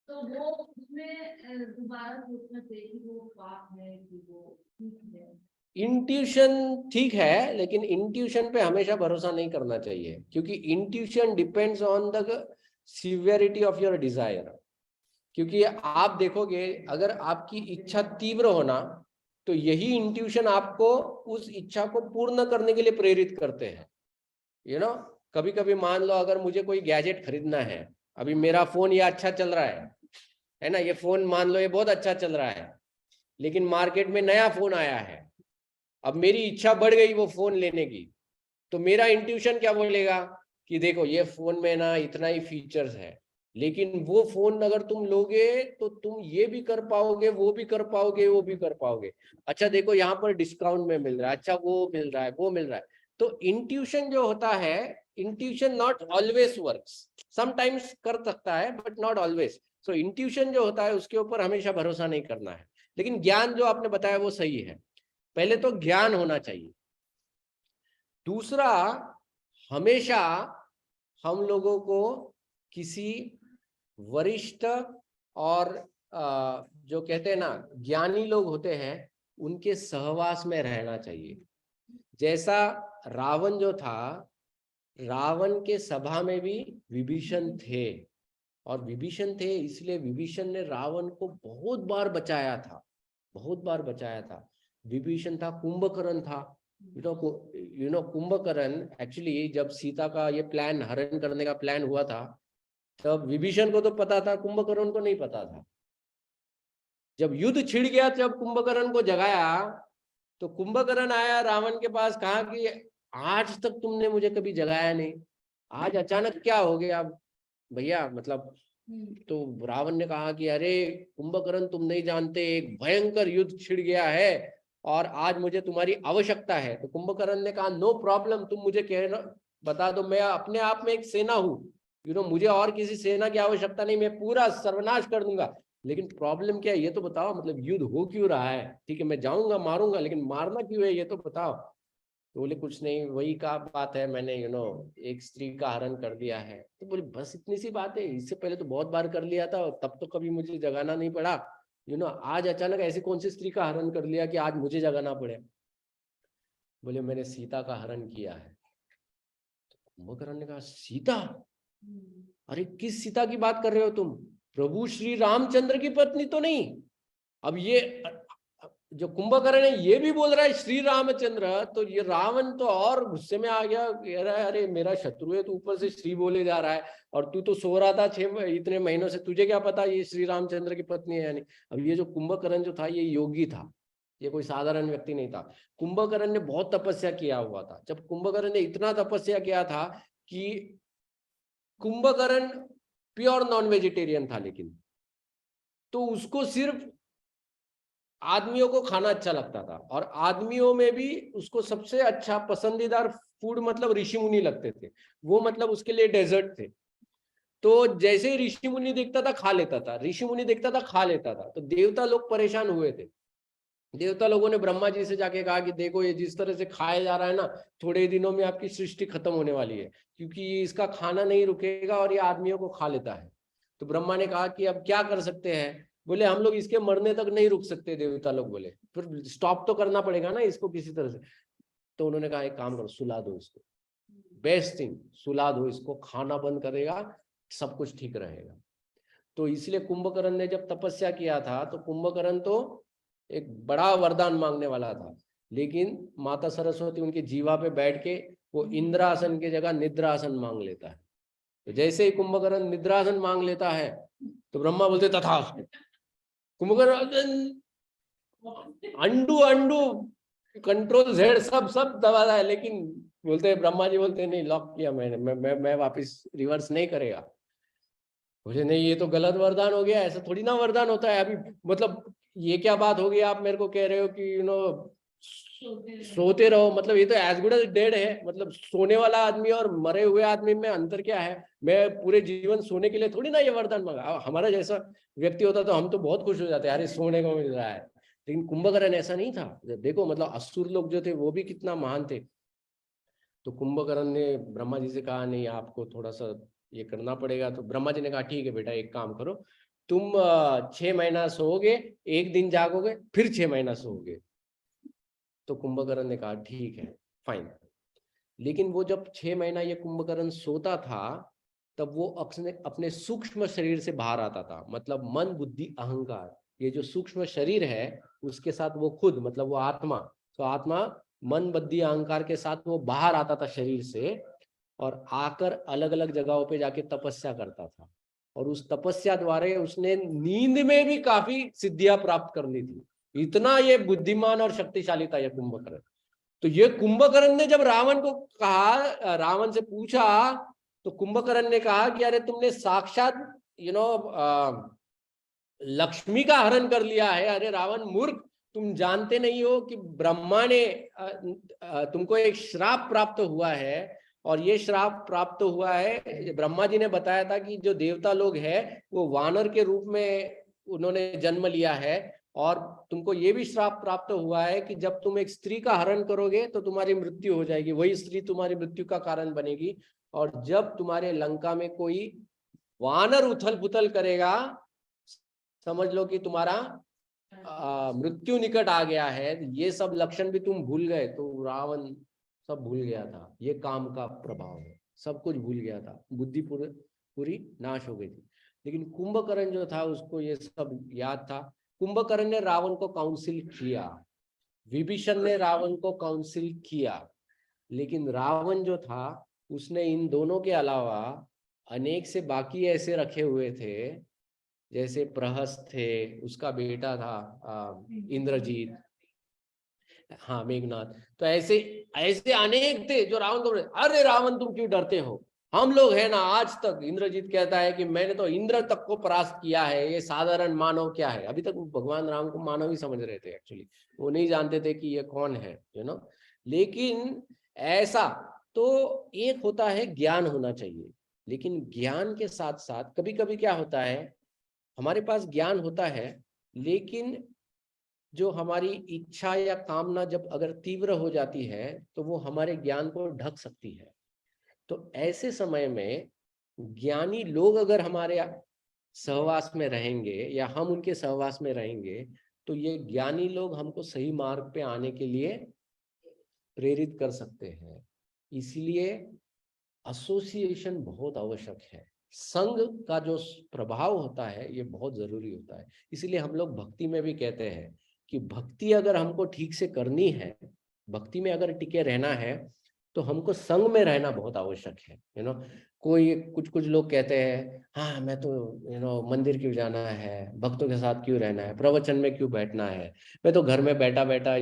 तो वो उसमें दोबारा सोचना चाहिए कि वो पाप है कि वो ठीक है।
इंट्यूशन ठीक है, लेकिन इंट्यूशन पे हमेशा भरोसा नहीं करना चाहिए, क्योंकि intuition depends on the severity of your desire. क्योंकि आप देखोगे, अगर आपकी इच्छा तीव्र होना, तो यही इंट्यूशन आपको उस इच्छा को पूर्ण करने के लिए प्रेरित करते हैं। यू नो, कभी कभी मान लो अगर मुझे कोई गैजेट खरीदना है, अभी मेरा फोन ये अच्छा चल रहा है ना, ये फोन मान लो ये बहुत अच्छा चल रहा है, लेकिन मार्केट में नया फोन आया है, अब मेरी इच्छा बढ़ गई वो फोन लेने की, तो मेरा इंट्यूशन क्या बोलेगा कि देखो ये फोन में ना इतना ही फीचर्स है, लेकिन वो फोन अगर तुम लोगे तो तुम ये भी कर पाओगे, वो भी कर पाओगे, वो भी कर पाओगे। अच्छा देखो यहाँ पर डिस्काउंट में मिल रहा है, अच्छा वो मिल रहा है, वो मिल रहा है। तो इंट्यूशन जो होता है, intuition not always works, sometimes कर सकता है but not always. So intuition जो होता है उसके ऊपर हमेशा भरोसा नहीं करना है। लेकिन ज्ञान जो आपने बताया वो सही है, पहले तो ज्ञान होना चाहिए। दूसरा, हमेशा हम लोगों को किसी वरिष्ठ और जो कहते हैं ना ज्ञानी लोग होते हैं, उनके सहवास में रहना चाहिए। जैसा रावण जो था, रावण के सभा में भी विभीषण थे, और विभीषण थे इसलिए विभीषण ने रावण को बहुत बार बचाया था, बहुत बार बचाया था। विभीषण था, कुंभकर्ण था। कुंभकर्ण एक्चुअली जब सीता का ये प्लान, हरण करने का प्लान हुआ था, तब विभीषण को तो पता था, कुंभकर्ण को नहीं पता था। जब युद्ध छिड़ गया, जब कुंभकर्ण को जगाया, तो कुंभकर्ण आया रावण के पास, कहा कि आज तक तुमने मुझे कभी जगाया नहीं, आज अचानक क्या हो गया भैया, मतलब। तो रावण ने कहा कि अरे कुंभकर्ण, तुम नहीं जानते, एक भयंकर युद्ध छिड़ गया है और आज मुझे तुम्हारी आवश्यकता है। तो कुंभकर्ण ने कहा नो प्रॉब्लम, तुम मुझे बता दो, मैं अपने आप में एक सेना हूँ, मुझे और किसी सेना की आवश्यकता नहीं, मैं पूरा सर्वनाश कर दूंगा। लेकिन प्रॉब्लम क्या है ये तो बताओ, मतलब युद्ध हो क्यों रहा है? ठीक है मैं जाऊंगा मारूंगा, लेकिन मारना क्यों है ये तो बताओ। तो बोले कुछ नहीं, वही का बात है, मैंने एक स्त्री का हरण कर दिया है। तो बोले बस इतनी सी बात है, इससे पहले तो बहुत बार कर लिया था, तब तो कभी मुझे जगाना नहीं पड़ा। आज अचानक ऐसी कौन सी स्त्री का हरण कर लिया कि आज मुझे जगाना पड़े? बोले मैंने सीता का हरण किया है। कुंभकर्ण ने कहा सीता? अरे किस सीता की बात कर रहे हो तुम? प्रभु श्री रामचंद्र की पत्नी तो नहीं? अब ये जो कुंभकर्ण है ये भी बोल रहा है श्री रामचंद्र, तो ये रावण तो और गुस्से में आ गया, कह रहा है अरे मेरा शत्रु है, तू ऊपर से श्री बोले जा रहा है, और तू तो सो रहा था इतने महीनों से, तुझे क्या पता ये श्री रामचंद्र की पत्नी है या नहीं। अब ये जो कुंभकर्ण जो था ये योगी था, ये कोई साधारण व्यक्ति नहीं था। कुंभकर्ण ने बहुत तपस्या किया हुआ था। जब कुंभकर्ण ने इतना तपस्या किया था कि कुंभकर्ण प्योर नॉन वेजिटेरियन था, लेकिन तो उसको सिर्फ आदमियों को खाना अच्छा लगता था, और आदमियों में भी उसको सबसे अच्छा पसंदीदार फूड मतलब ऋषि मुनि लगते थे, वो मतलब उसके लिए डेजर्ट थे। तो जैसे ही ऋषि मुनि देखता था खा लेता था, ऋषि मुनि देखता था खा लेता था। तो देवता लोग परेशान हुए थे। देवता लोगों ने ब्रह्मा जी से जाके कहा कि देखो ये जिस तरह से खाया जा रहा है ना, थोड़े दिनों में आपकी सृष्टि खत्म होने वाली है, क्योंकि इसका खाना नहीं रुकेगा और ये आदमियों को खा लेता है। तो ब्रह्मा ने कहा कि अब क्या कर सकते हैं? बोले हम लोग इसके मरने तक नहीं रुक सकते। देवता लोग बोले फिर स्टॉप तो करना पड़ेगा ना इसको किसी तरह से। तो उन्होंने कहा एक काम करो, सुला दो इसको, बेस्ट थिंग, सुला दो इसको, खाना बंद करेगा, सब कुछ ठीक रहेगा। तो इसलिए कुंभकर्ण ने जब तपस्या किया था तो कुंभकर्ण तो एक बड़ा वरदान मांगने वाला था, लेकिन माता सरस्वती उनकी जीवा पे बैठ के वो इंद्रासन की जगह निद्रासन मांग लेता है। तो जैसे ही कुंभकर्ण निद्रासन मांग लेता है तो ब्रह्मा बोलते तथास्तु। Kumbhakarna undo undo control Z सब सब दबाता है, लेकिन बोलते ब्रह्मा जी बोलते नहीं, लॉक किया मैंने, मैं वापस रिवर्स नहीं करेगा। मुझे नहीं, ये तो गलत वरदान हो गया, ऐसा थोड़ी ना वरदान होता है अभी, मतलब ये क्या बात होगी, आप मेरे को कह रहे हो कि सोते रहो, मतलब ये तो एज गुड एज डेड है, मतलब सोने वाला आदमी और मरे हुए आदमी में अंतर क्या है? मैं पूरे जीवन सोने के लिए थोड़ी ना ये वरदान मांगा। हमारा जैसा व्यक्ति होता तो हम तो बहुत खुश हो जाते, अरे सोने को मिल रहा है। लेकिन कुंभकर्ण ऐसा नहीं था। देखो मतलब असुर लोग जो थे वो भी कितना महान थे। तो कुंभकर्ण ने ब्रह्मा जी से कहा नहीं, आपको थोड़ा सा ये करना पड़ेगा। तो ब्रह्मा जी ने कहा ठीक है बेटा, एक काम करो, तुम 6 महीना सोओगे, एक दिन जागोगे, फिर 6 महीना सोओगे। तो कुंभकर्ण ने कहा ठीक है, फाइन। लेकिन वो जब 6 महीना ये कुंभकर्ण सोता था तब वो अपने सूक्ष्म शरीर से बाहर आता था, मतलब मन बुद्धि अहंकार, ये जो सूक्ष्म शरीर है उसके साथ वो खुद, मतलब वो आत्मा, तो आत्मा मन बुद्धि अहंकार के साथ वो बाहर आता था शरीर से, और आकर अलग अलग जगहों पे जाके तपस्या करता था। और उस तपस्या द्वारा उसने नींद में भी काफी सिद्धियां प्राप्त कर ली थी। इतना ये बुद्धिमान और शक्तिशाली था ये कुंभकर्ण। तो ये कुंभकर्ण ने जब रावण को कहा, रावण से पूछा, तो कुंभकर्ण ने कहा कि अरे तुमने साक्षात लक्ष्मी का हरण कर लिया है। अरे रावण मूर्ख, तुम जानते नहीं हो कि ब्रह्मा ने तुमको एक श्राप प्राप्त हुआ है, और ये श्राप प्राप्त हुआ है, ब्रह्मा जी ने बताया था कि जो देवता लोग हैं वो वानर के रूप में उन्होंने जन्म लिया है, और तुमको ये भी श्राप प्राप्त हुआ है कि जब तुम एक स्त्री का हरण करोगे तो तुम्हारी मृत्यु हो जाएगी, वही स्त्री तुम्हारी मृत्यु का कारण बनेगी। और जब तुम्हारे लंका में कोई वानर उथल पुथल करेगा, समझ लो कि तुम्हारा मृत्यु निकट आ गया है। ये सब लक्षण भी तुम भूल गए। तो रावण सब भूल गया था, ये काम का प्रभाव है, सब कुछ भूल गया था, बुद्धि पूरी नाश हो गई थी। लेकिन कुंभकर्ण जो था उसको ये सब याद था। कुंभकर्ण ने रावण को काउंसिल किया, विभीषण ने रावण को काउंसिल किया, लेकिन रावण जो था उसने इन दोनों के अलावा अनेक से बाकी ऐसे रखे हुए थे, जैसे प्रहस्त थे, उसका बेटा था इंद्रजीत, हाँ मेघनाथ, तो ऐसे ऐसे अनेक थे जो रावण को, अरे रावण तुम क्यों डरते हो, हम लोग है ना आज तक। इंद्रजीत कहता है कि मैंने तो इंद्र तक को परास्त किया है, ये साधारण मानव क्या है। अभी तक भगवान राम को मानव ही समझ रहे थे एक्चुअली, वो नहीं जानते थे कि ये कौन है, लेकिन ऐसा तो एक होता है ज्ञान होना चाहिए, लेकिन ज्ञान के साथ साथ कभी कभी क्या होता है, हमारे पास ज्ञान होता है लेकिन जो हमारी इच्छा या कामना जब अगर तीव्र हो जाती है तो वो हमारे ज्ञान को ढक सकती है। तो ऐसे समय में ज्ञानी लोग अगर हमारे सहवास में रहेंगे या हम उनके सहवास में रहेंगे तो ये ज्ञानी लोग हमको सही मार्ग पे आने के लिए प्रेरित कर सकते हैं। इसलिए एसोसिएशन बहुत आवश्यक है, संघ का जो प्रभाव होता है ये बहुत जरूरी होता है। इसलिए हम लोग भक्ति में भी कहते हैं कि भक्ति अगर हमको ठीक से करनी है, भक्ति में अगर टिके रहना है तो हमको संघ में रहना बहुत आवश्यक है। कोई कुछ लोग कहते हैं हाँ मैं तो मंदिर क्यों जाना है, भक्तों के साथ क्यों रहना है, प्रवचन में क्यों बैठना है, मैं तो घर में बैठा बैठा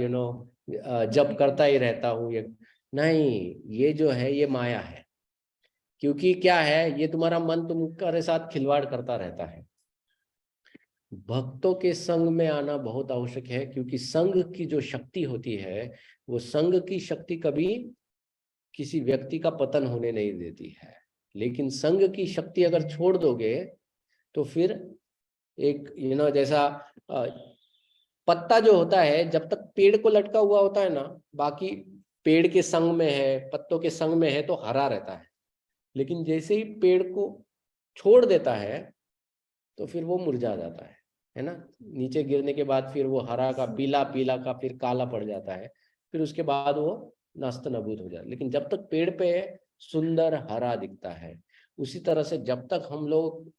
जप करता ही रहता हूँ। ये नहीं, ये जो है ये माया है। क्योंकि क्या है, ये तुम्हारा मन तुम्हारे साथ खिलवाड़ करता रहता है। भक्तों के संग में आना बहुत आवश्यक है, क्योंकि संघ की जो शक्ति होती है वो संघ की शक्ति कभी किसी व्यक्ति का पतन होने नहीं देती है। लेकिन संघ की शक्ति अगर छोड़ दोगे तो फिर एक जैसा पत्ता जो होता है जब तक पेड़ को लटका हुआ होता है ना, बाकी पेड़ के संग में है, पत्तों के संग में है तो हरा रहता है। लेकिन जैसे ही पेड़ को छोड़ देता है तो फिर वो मुरझा जाता है ना, नीचे गिरने के बाद फिर वो हरा का पीला, पीला का फिर काला पड़ जाता है, फिर उसके बाद वो नस्त नबूद हो जाता है। लेकिन जब तक पेड़ पे सुंदर हरा दिखता है, उसी तरह से जब तक हम लोग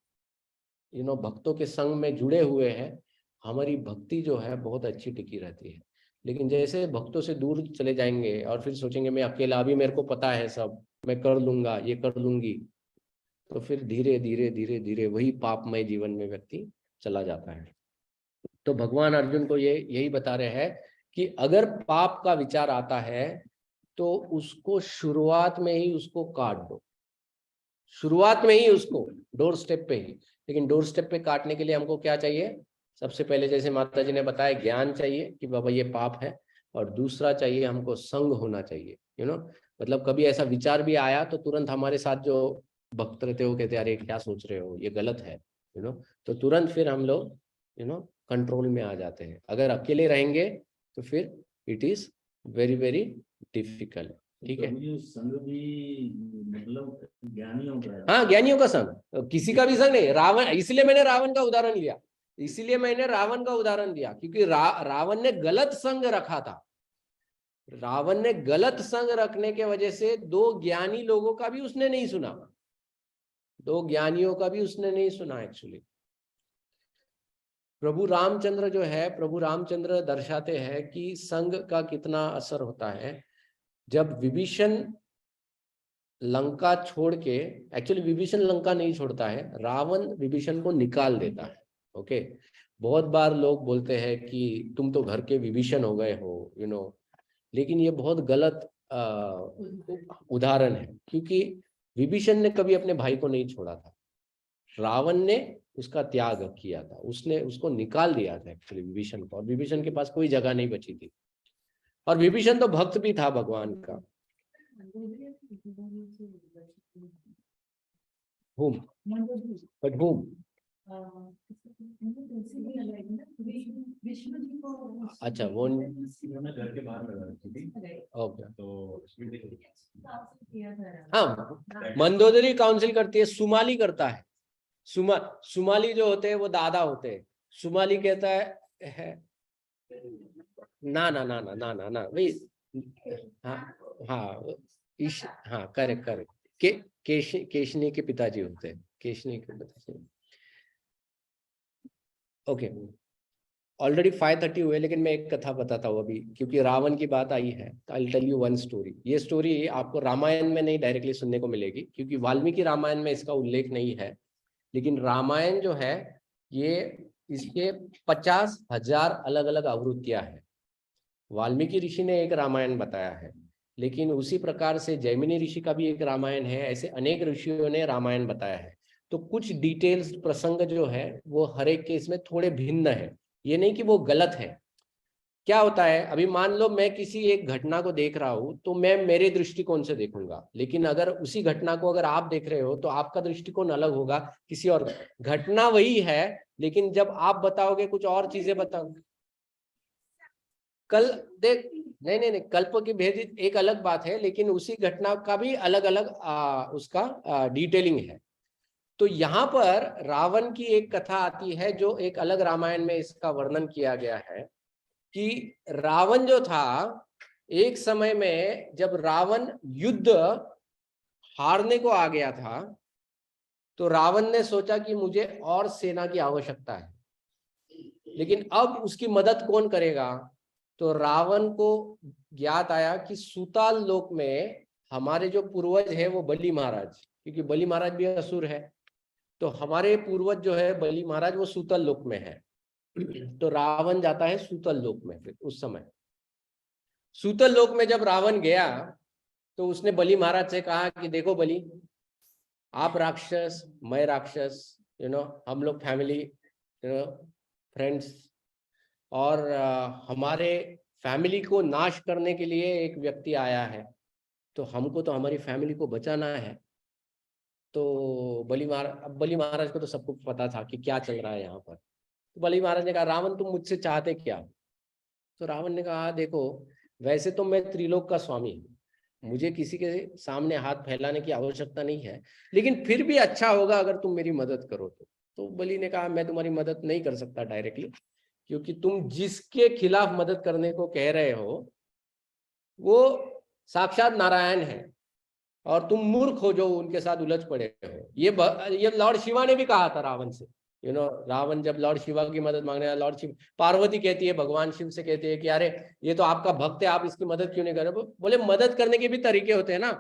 भक्तों के संग में जुड़े हुए हैं, हमारी भक्ति जो है बहुत अच्छी टिकी रहती है। लेकिन जैसे भक्तों से दूर चले जाएंगे और फिर सोचेंगे मैं अकेला, अभी मेरे को पता है सब, मैं कर लूंगा, ये कर लूंगी, तो फिर धीरे धीरे धीरे धीरे वही पापमय जीवन में व्यक्ति चला जाता है। तो भगवान अर्जुन को ये यही बता रहे हैं कि अगर पाप का विचार आता है तो उसको शुरुआत में ही उसको काट दो, शुरुआत में ही उसको, डोर स्टेप पे ही। लेकिन डोर स्टेप पे काटने के लिए हमको क्या चाहिए? सबसे पहले जैसे माता जी ने बताया, ज्ञान चाहिए कि बाबा ये पाप है, और दूसरा चाहिए हमको संग होना चाहिए। मतलब कभी ऐसा विचार भी आया तो तुरंत हमारे साथ जो भक्त रहते हो कहते अरे क्या सोच रहे हो, ये गलत है, तो तुरंत फिर हम लोग कंट्रोल में आ जाते हैं। अगर अकेले रहेंगे तो फिर it is very very difficult. ठीक है,
संग भी मतलब ज्ञानियों का है।
हाँ, ज्ञानियों का संग, किसी का भी संग नहीं। रावण, इसलिए मैंने रावण का उदाहरण लिया, क्योंकि रावण ने गलत संग रखा था। रावण ने गलत संग रखने के वजह से दो ज्ञानी लोगों का भी उसने नहीं सुना, दो ज्ञानियों का भी उसने नहीं सुना एक्चुअली। प्रभु रामचंद्र दर्शाते हैं कि संग का कितना असर होता है। जब विभीषण लंका छोड़ के, एक्चुअली विभीषण लंका नहीं छोड़ता है, रावण विभीषण को निकाल देता है। ओके, बहुत बार लोग बोलते हैं कि तुम तो घर के विभीषण हो गए हो, लेकिन ये बहुत गलत उदाहरण है, क्योंकि विभीषण ने कभी अपने भाई को नहीं छोड़ा था, रावण ने उसका त्याग किया था, उसने उसको निकाल दिया था एक्चुअली विभीषण को, और विभीषण के पास कोई जगह नहीं बची थी। और विभीषण तो भक्त भी था भगवान का। Whom? But whom? अच्छा, वो
घर के बाहर लगा रखी थी।
ओके,
तो
हाँ, मंदोदरी काउंसिल करती है, सुमाली करता है। सुमाली जो होते हैं वो दादा होते हैं। सुमाली कहता है ना ना ना ना ना ना ना भाई, हाँ हाँ, हाँ, करेक्ट, केशनी के पिताजी होते हैं, केशनी के पिताजी। ओके, ऑलरेडी 5:30 हुए, लेकिन मैं एक कथा बताता हूँ अभी, क्योंकि रावण की बात आई है तो I tell you one story. ये स्टोरी आपको रामायण में नहीं डायरेक्टली सुनने को मिलेगी, क्योंकि वाल्मीकि रामायण में इसका उल्लेख नहीं है, लेकिन रामायण जो है ये, इसके 50,000 अलग अलग आवृत्तियां हैं। वाल्मीकि ऋषि ने एक रामायण बताया है, लेकिन उसी प्रकार से जैमिनी ऋषि का भी एक रामायण है, ऐसे अनेक ऋषियों ने रामायण बताया है। तो कुछ डिटेल्स प्रसंग जो है वो हर एक केस में थोड़े भिन्न है, ये नहीं कि वो गलत है। क्या होता है, अभी मान लो मैं किसी एक घटना को देख रहा हूं तो मैं मेरे दृष्टिकोण से देखूंगा, लेकिन अगर उसी घटना को अगर आप देख रहे हो तो आपका दृष्टिकोण अलग होगा किसी और। घटना वही है, लेकिन जब आप बताओगे कुछ और चीजें बताओगे। कल देख, नहीं, कल्प की भेद एक अलग बात है, लेकिन उसी घटना का भी अलग अलग उसका डिटेलिंग है। तो यहाँ पर रावण की एक कथा आती है, जो एक अलग रामायण में इसका वर्णन किया गया है कि रावण जो था, एक समय में जब रावण युद्ध हारने को आ गया था, तो रावण ने सोचा कि मुझे और सेना की आवश्यकता है, लेकिन अब उसकी मदद कौन करेगा? तो रावण को ज्ञात आया कि सुताल लोक में हमारे जो पूर्वज है वो बलि महाराज, क्योंकि बलि महाराज भी असुर है, तो हमारे पूर्वज जो है बलि महाराज वो सूतल लोक में है। तो रावण जाता है सूतल लोक में। फिर उस समय सूतल लोक में जब रावण गया तो उसने बलि महाराज से कहा कि देखो बलि, आप राक्षस, मैं राक्षस, हम लोग फैमिली, फ्रेंड्स, और हमारे फैमिली को नाश करने के लिए एक व्यक्ति आया है, तो हमको तो हमारी फैमिली को बचाना है। तो बलि महाराज को तो सबको पता था कि क्या चल रहा है यहाँ पर। तो बलि महाराज ने कहा, रावण तुम मुझसे चाहते क्या? तो रावण ने कहा, देखो वैसे तो मैं त्रिलोक का स्वामी हूँ, मुझे किसी के सामने हाथ फैलाने की आवश्यकता नहीं है, लेकिन फिर भी अच्छा होगा अगर तुम मेरी मदद करो तो बलि ने कहा, मैं तुम्हारी मदद नहीं कर सकता डायरेक्टली, क्योंकि तुम जिसके खिलाफ मदद करने को कह रहे हो वो साक्षात नारायण है, और तुम मूर्ख हो जो उनके साथ उलझ पड़े हो। ये लॉर्ड शिवा ने भी कहा था रावण से रावण जब लॉर्ड शिवा की मदद मांगने आया, लॉर्ड शिव, पार्वती कहती है भगवान शिव से, कहती है कि अरे ये तो आपका भक्त है, आप इसकी मदद क्यों नहीं कर रहे? बोले मदद करने के भी तरीके होते हैं ना,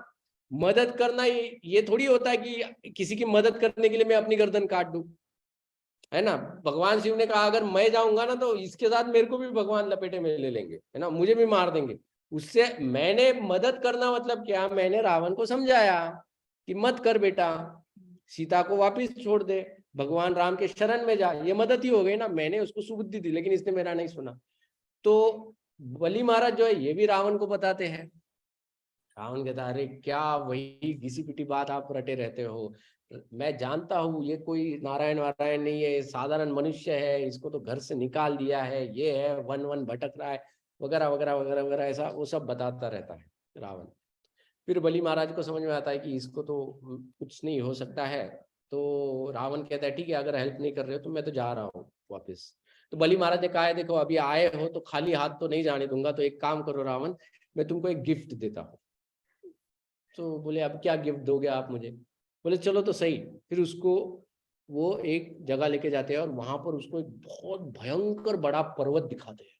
मदद करना ये थोड़ी होता है कि किसी की मदद करने के लिए मैं अपनी गर्दन काट दूं, है ना। भगवान शिव ने कहा अगर मैं जाऊंगा ना तो इसके साथ मेरे को भी भगवान लपेटे में ले लेंगे, है ना, मुझे भी मार देंगे। उससे मैंने मदद करना मतलब क्या, मैंने रावण को समझाया कि मत कर बेटा, सीता को वापिस छोड़ दे, भगवान राम के शरण में जा, ये मदद ही हो गई ना। मैंने उसको सुबुद्धि दी, लेकिन इसने मेरा नहीं सुना। तो बलि महाराज जो है ये भी रावण को बताते हैं। रावण कहता अरे क्या वही घिसी पिटी बात आप रटे रहते हो, मैं जानता हूँ ये कोई नारायण वारायण नहीं है, साधारण मनुष्य है, इसको तो घर से निकाल दिया है, ये है वन वन भटक रहा है, वगैरह वगैरह वगैरह वगैरह, ऐसा वो सब बताता रहता है रावण। फिर बलि महाराज को समझ में आता है कि इसको तो कुछ नहीं हो सकता है। तो रावण कहता है ठीक है, अगर हेल्प नहीं कर रहे हो तो मैं तो जा रहा हूँ वापिस। तो बलि महाराज ने कहा है देखो अभी आए हो तो खाली हाथ तो नहीं जाने दूंगा, तो एक काम करो रावण, मैं तुमको एक गिफ्ट देता हूँ। तो बोले अब क्या गिफ्ट दोगे आप मुझे? बोले चलो तो सही। फिर उसको वो एक जगह लेके जाते हैं और वहां पर उसको एक बहुत भयंकर बड़ा पर्वत दिखाते हैं।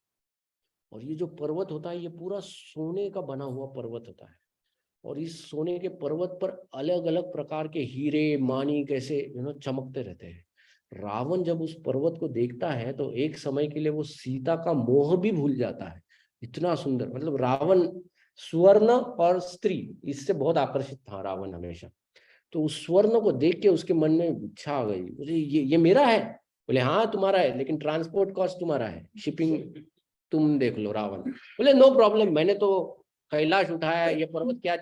और ये जो पर्वत होता है ये पूरा सोने का बना हुआ पर्वत होता है, और इस सोने के पर्वत पर अलग अलग प्रकार के हीरे माणिक ऐसे चमकते रहते हैं। रावण जब उस पर्वत को देखता है तो एक समय के लिए वो सीता का मोह भी भूल जाता है। इतना सुंदर, मतलब रावण स्वर्ण और स्त्री इससे बहुत आकर्षित था रावण हमेशा। तो उस स्वर्ण को देख के उसके मन में इच्छा आ गई, बोले ये मेरा है। बोले हाँ तुम्हारा है, लेकिन ट्रांसपोर्ट कॉस्ट तुम्हारा है, शिपिंग तुम देख लो। रावण बोले नो प्रॉब्लम, मैंने तो कैलाश उठाया, ये पर्वत क्या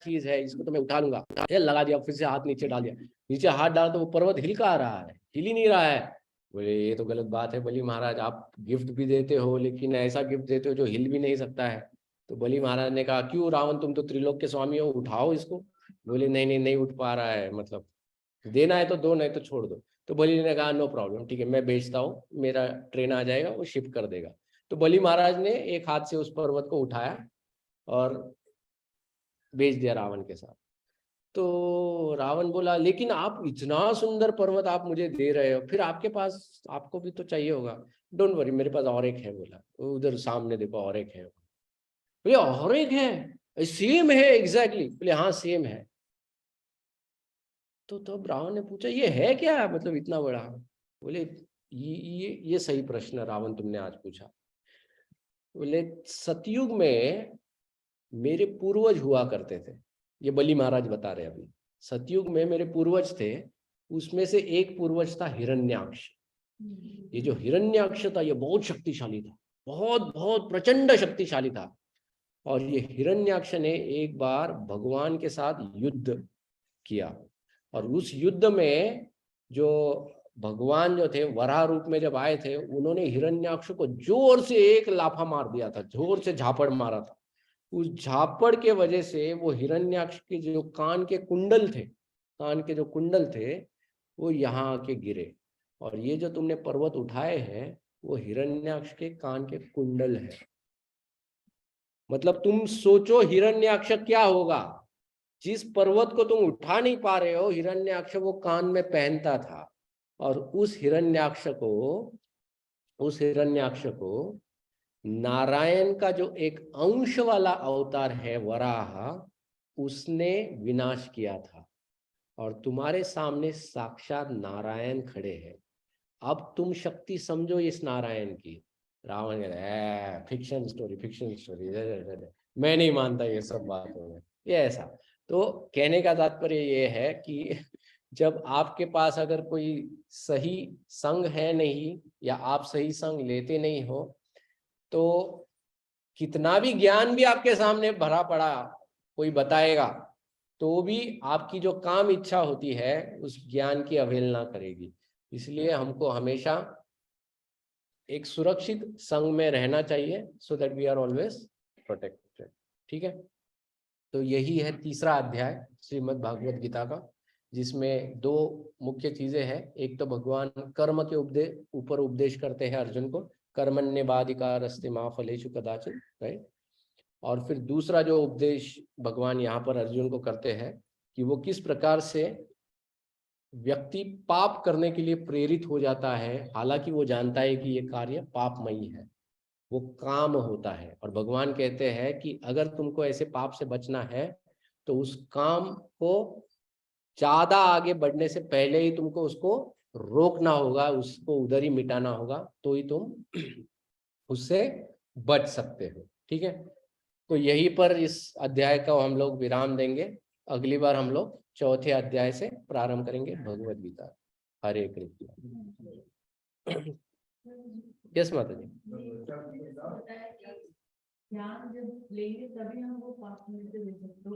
चीज है, इसको तो मैं उठा लूंगा। ये लगा दिया, फिर से हाथ नीचे डाल दिया, नीचे हाथ डाला तो वो पर्वत हिल का आ रहा है, हिल ही नहीं रहा है। बोले ये तो गलत बात है बलि महाराज, आप गिफ्ट भी देते हो लेकिन ऐसा गिफ्ट देते हो जो हिल भी नहीं सकता है। तो बलि महाराज ने कहा क्यों रावण, तुम तो त्रिलोक के स्वामी हो, उठाओ इसको। बोले नहीं नहीं नहीं उठ पा रहा है, मतलब देना है तो दो, नहीं तो छोड़ दो। तो बलि ने कहा नो प्रॉब्लम, ठीक है मैं बेचता हूँ, मेरा ट्रेन आ जाएगा वो शिप कर देगा। तो बलि महाराज ने एक हाथ से उस पर्वत को उठाया और बेच दिया रावण के साथ। तो रावण बोला लेकिन आप इतना सुंदर पर्वत आप मुझे दे रहे हो, फिर आपके पास आपको भी तो चाहिए होगा। डोंट वरी, मेरे पास और एक है, बोला उधर सामने देखो और एक है। बोले और एक है, सेम है एग्जैक्टली? बोले हाँ सेम है। तो तब रावण ने पूछा ये है क्या, मतलब इतना बड़ा? बोले ये सही प्रश्न रावण तुमने आज पूछा। बोले सतयुग में मेरे पूर्वज हुआ करते थे, ये बलि महाराज बता रहे अभी। सतयुग में मेरे पूर्वज थे, उसमें से एक पूर्वज था हिरण्याक्ष। ये जो हिरण्याक्ष था ये बहुत शक्तिशाली था, बहुत बहुत प्रचंड शक्तिशाली था। और ये हिरण्याक्ष ने एक बार भगवान के साथ युद्ध किया, और उस युद्ध में जो भगवान जो थे वराह रूप में जब आए थे, उन्होंने हिरण्याक्ष को जोर से एक लाफा मार दिया था, जोर से झापड़ मारा था। उस झापड़ के वजह से वो हिरण्याक्ष के जो कान के कुंडल थे, कान के जो कुंडल थे वो यहाँ आके गिरे। और ये जो तुमने पर्वत उठाए हैं वो हिरण्याक्ष के कान के कुंडल है। मतलब तुम सोचो हिरण्याक्ष क्या होगा, जिस पर्वत को तुम उठा नहीं पा रहे हो हिरण्याक्ष वो कान में पहनता था। और उस हिरण्याक्ष को नारायण का जो एक अंश वाला अवतार है वराह, उसने विनाश किया था। और तुम्हारे सामने साक्षात नारायण खड़े हैं, अब तुम शक्ति समझो इस नारायण की। रावण कहता फिक्शन स्टोरी, फिक्शन स्टोरी, मैं नहीं मानता ये सब बातों में, ये ऐसा। तो कहने का तात्पर्य ये है कि जब आपके पास अगर कोई सही संग है नहीं, या आप सही संग लेते नहीं हो, तो कितना भी ज्ञान भी आपके सामने भरा पड़ा कोई बताएगा, तो भी आपकी जो काम इच्छा होती है उस ज्ञान की अवहेलना करेगी। इसलिए हमको हमेशा एक सुरक्षित संग में रहना चाहिए, so that we are always protected. ठीक है, तो यही है तीसरा अध्याय श्रीमद् भागवत गीता का, जिसमें दो मुख्य चीजें हैं। एक तो भगवान कर्म के ऊपर उपदेश करते हैं अर्जुन को, कर्मण्येवाधिकारस्ते मा फलेषु कदाचन, राइट। और फिर दूसरा जो उपदेश भगवान यहाँ पर अर्जुन को करते हैं कि वो किस प्रकार से व्यक्ति पाप करने के लिए प्रेरित हो जाता है, हालांकि वो जानता है कि ये कार्य पापमयी है, वो काम होता है। और भगवान कहते हैं कि अगर तुमको ऐसे पाप से बचना है तो उस काम को ज्यादा आगे बढ़ने से पहले ही तुमको उसको रोकना होगा, उसको उधर ही मिटाना होगा, तो ही तुम उससे बच सकते हो। ठीक है, तो यहीं पर इस अध्याय का हम लोग विराम देंगे। अगली बार हम लोग चौथे अध्याय से प्रारंभ करेंगे भगवद गीता। हरे कृष्ण। यस माता जी।
ध्यान जब लेंगे तभी हम वो पाप में से ले सकते हो।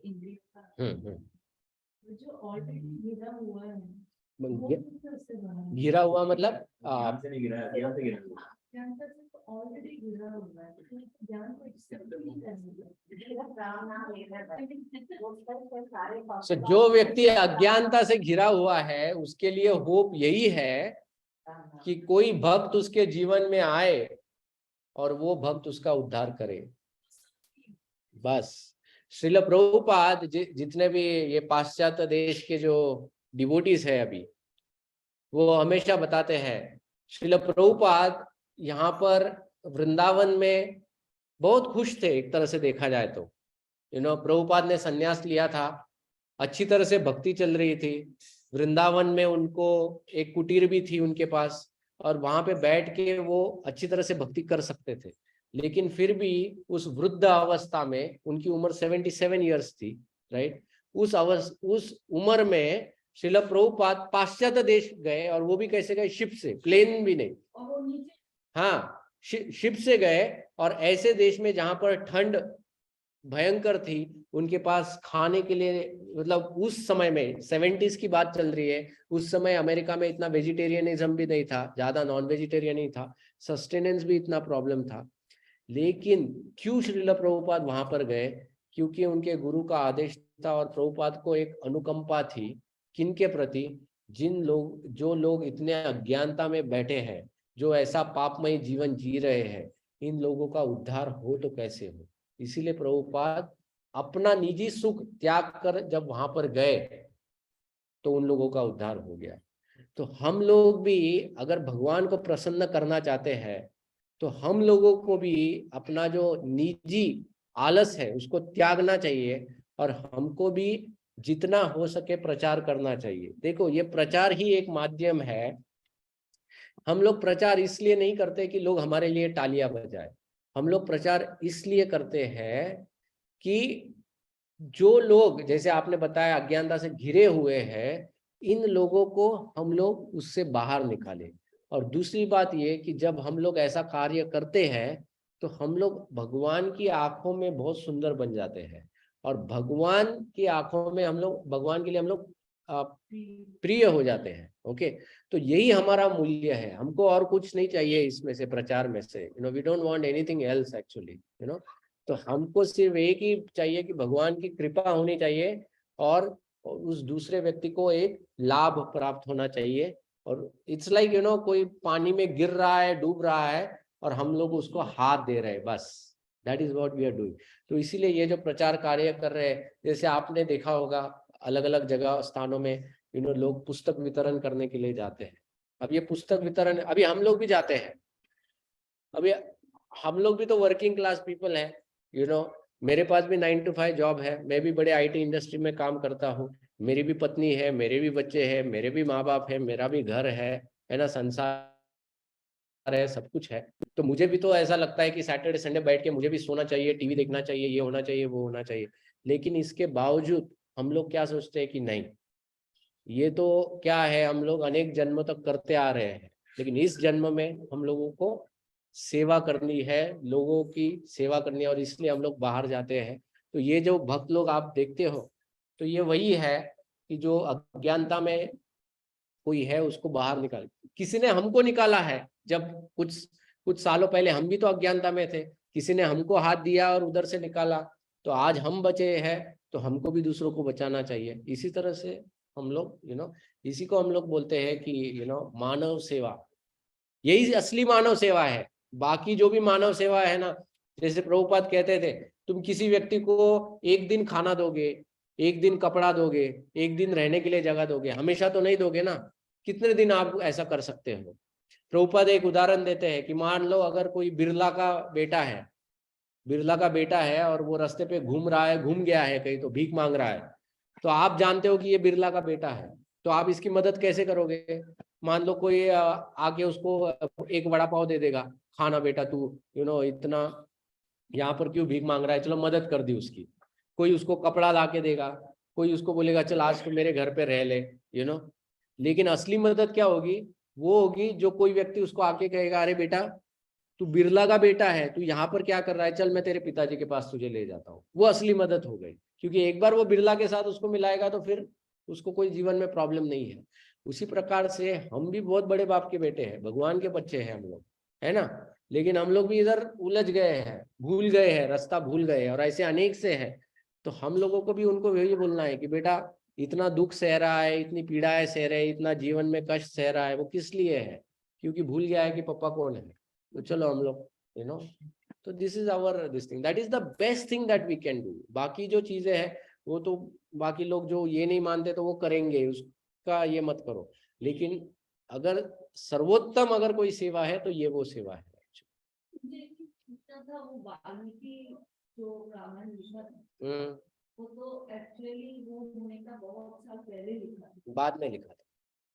इंद्रिय जो ऑलरेडी गिरा हुआ है,
गिरा हुआ मतलब
ध्यान से नहीं गिरा है, ध्यान से गिरा है।
ज्ञान तक ऑलरेडी गिरा हुआ है, तो ज्ञान को एक्सेप्ट नहीं
So, जो व्यक्ति अज्ञानता से घिरा हुआ है उसके लिए होप यही है कि कोई भक्त उसके जीवन में आए और वो भक्त उसका उद्धार करे। बस श्रील प्रभुपाद जितने भी ये पाश्चात्य देश के जो डिवोटीज है अभी, वो हमेशा बताते हैं श्रील प्रभुपाद यहाँ पर वृंदावन में बहुत खुश थे। एक तरह से देखा जाए तो प्रभुपाद ने संन्यास लिया था, अच्छी तरह से भक्ति चल रही थी वृंदावन में, उनको एक कुटीर भी थी उनके पास और वहां पे बैठ के वो अच्छी तरह से भक्ति कर सकते थे। लेकिन फिर भी उस वृद्ध अवस्था में, उनकी उम्र 77 इयर्स थी, राइट, उस उम्र में श्रील प्रभुपाद पाश्चात्य देश गए, और वो भी कैसे गए? शिप से, प्लेन भी नहीं, हाँ शिप से गए। और ऐसे देश में जहां पर ठंड भयंकर थी, उनके पास खाने के लिए, मतलब उस समय में 70s की बात चल रही है, उस समय अमेरिका में इतना वेजिटेरियनिज्म भी नहीं था, ज्यादा नॉन वेजिटेरियन ही था, सस्टेनेंस भी इतना प्रॉब्लम था। लेकिन क्यों श्रील प्रभुपाद वहां पर गए? क्योंकि उनके गुरु का आदेश था और प्रभुपाद को एक अनुकंपा थी। किनके प्रति? जो लोग इतने अज्ञानता में बैठे हैं, जो ऐसा पापमय जीवन जी रहे हैं, इन लोगों का उद्धार हो तो कैसे हो। इसीलिए प्रभुपाद अपना निजी सुख त्याग कर जब वहां पर गए तो उन लोगों का उद्धार हो गया। तो हम लोग भी अगर भगवान को प्रसन्न करना चाहते हैं तो हम लोगों को भी अपना जो निजी आलस है उसको त्यागना चाहिए, और हमको भी जितना हो सके प्रचार करना चाहिए। देखो, ये प्रचार ही एक माध्यम है। हम लोग प्रचार इसलिए नहीं करते कि लोग हमारे लिए तालियां बजाए, हम लोग प्रचार इसलिए करते हैं कि जो लोग, जैसे आपने बताया, अज्ञानता से घिरे हुए हैं, इन लोगों को हम लोग उससे बाहर निकालें। और दूसरी बात ये कि जब हम लोग ऐसा कार्य करते हैं तो हम लोग भगवान की आंखों में बहुत सुंदर बन जाते हैं, और भगवान की आंखों में हम लोग, भगवान के लिए हम लोग प्रिय हो जाते हैं। ओके, तो यही हमारा मूल्य है, हमको और कुछ नहीं चाहिए इसमें से, प्रचार में से। We don't want anything else actually, तो हमको सिर्फ एक ही चाहिए कि भगवान की कृपा होनी चाहिए और उस दूसरे व्यक्ति को एक लाभ प्राप्त होना चाहिए। और इट्स लाइक कोई पानी में गिर रहा है, डूब रहा है, और हम लोग उसको हाथ दे रहे हैं, बस that is what we are doing. तो इसीलिए ये जो प्रचार कार्य कर रहे हैं, जैसे आपने देखा होगा अलग अलग जगह स्थानों में लोग पुस्तक वितरण करने के लिए जाते हैं। अब ये पुस्तक वितरण, अभी हम लोग भी जाते हैं, अभी हम लोग भी तो वर्किंग क्लास पीपल हैं, मेरे पास भी 9 to 5 जॉब है, मैं भी बड़े IT इंडस्ट्री में काम करता हूँ, मेरी भी पत्नी है, मेरे भी बच्चे हैं, मेरे भी माँ बाप है, मेरा भी घर है ना, संसार है, सब कुछ है। तो मुझे भी तो ऐसा लगता है कि सैटरडे संडे बैठ के मुझे भी सोना चाहिए, टीवी देखना चाहिए, ये होना चाहिए, वो होना चाहिए। लेकिन इसके बावजूद हम लोग क्या सोचते हैं कि नहीं, ये तो क्या है, हम लोग अनेक जन्मों तक करते आ रहे हैं, लेकिन इस जन्म में हम लोगों को सेवा करनी है, लोगों की सेवा करनी है, और इसलिए हम लोग बाहर जाते हैं। तो ये जो भक्त लोग आप देखते हो, तो ये वही है कि जो अज्ञानता में कोई है उसको बाहर निकाल, किसी ने हमको निकाला है। जब कुछ सालों पहले हम भी तो अज्ञानता में थे, किसी ने हमको हाथ दिया और उधर से निकाला, तो आज हम बचे हैं, तो हमको भी दूसरों को बचाना चाहिए। इसी तरह से हम लोग इसी को हम लोग बोलते हैं कि मानव सेवा, यही असली मानव सेवा है। बाकी जो भी मानव सेवा है ना, जैसे प्रभुपाद कहते थे, तुम किसी व्यक्ति को एक दिन खाना दोगे, एक दिन कपड़ा दोगे, एक दिन रहने के लिए जगह दोगे, हमेशा तो नहीं दोगे ना। कितने दिन आप ऐसा कर सकते हो? प्रभुपाद एक उदाहरण देते हैं कि मान लो अगर कोई बिरला का बेटा है, बिरला का बेटा है और वो रास्ते पे घूम रहा है, घूम गया है कहीं, तो भीख मांग रहा है, तो आप जानते हो कि ये बिरला का बेटा है, तो आप इसकी मदद कैसे करोगे? मान लो कोई आके उसको एक वड़ा पाव दे देगा, खाना बेटा तू इतना यहाँ पर क्यों भीख मांग रहा है, चलो मदद कर दी उसकी। कोई उसको कपड़ा ला के देगा, कोई उसको बोलेगा चल आज तो मेरे घर पे रह ले, लेकिन असली मदद क्या होगी? वो होगी जो कोई व्यक्ति उसको आके कहेगा अरे बेटा तू बिरला का बेटा है, तू यहाँ पर क्या कर रहा है, चल मैं तेरे पिताजी के पास तुझे ले जाता हूँ। वो असली मदद हो गई, क्योंकि एक बार वो बिरला के साथ उसको मिलाएगा तो फिर उसको कोई जीवन में प्रॉब्लम नहीं है। उसी प्रकार से हम भी बहुत बड़े बाप के बेटे हैं, भगवान के बच्चे हैं हम लोग, है ना। लेकिन हम लोग भी इधर उलझ गए हैं, भूल गए हैं, रास्ता भूल गए हैं, और ऐसे अनेक से हैं। तो हम लोगों को भी उनको यही बोलना है कि बेटा इतना दुख सह रहा है, इतनी पीड़ाएं सह रहे, इतना जीवन में कष्ट सह रहा है, वो किस लिए है? क्योंकि भूल गया है कि पापा कौन है। तो चलो हम लोग तो this is our this thing, that is the best thing that we can do. बाकी जो चीजें हैं वो तो बाकी लोग जो ये नहीं मानते तो वो करेंगे, उसका ये मत करो। लेकिन अगर सर्वोत्तम अगर कोई सेवा है तो ये वो सेवा है।
मुझे पूछना था, वो वाल्मीकि जो रामायण लिखा था, वो तो एक्चुअली वो होने का बहुत साल पहले लिखा था,
बाद में लिखा था।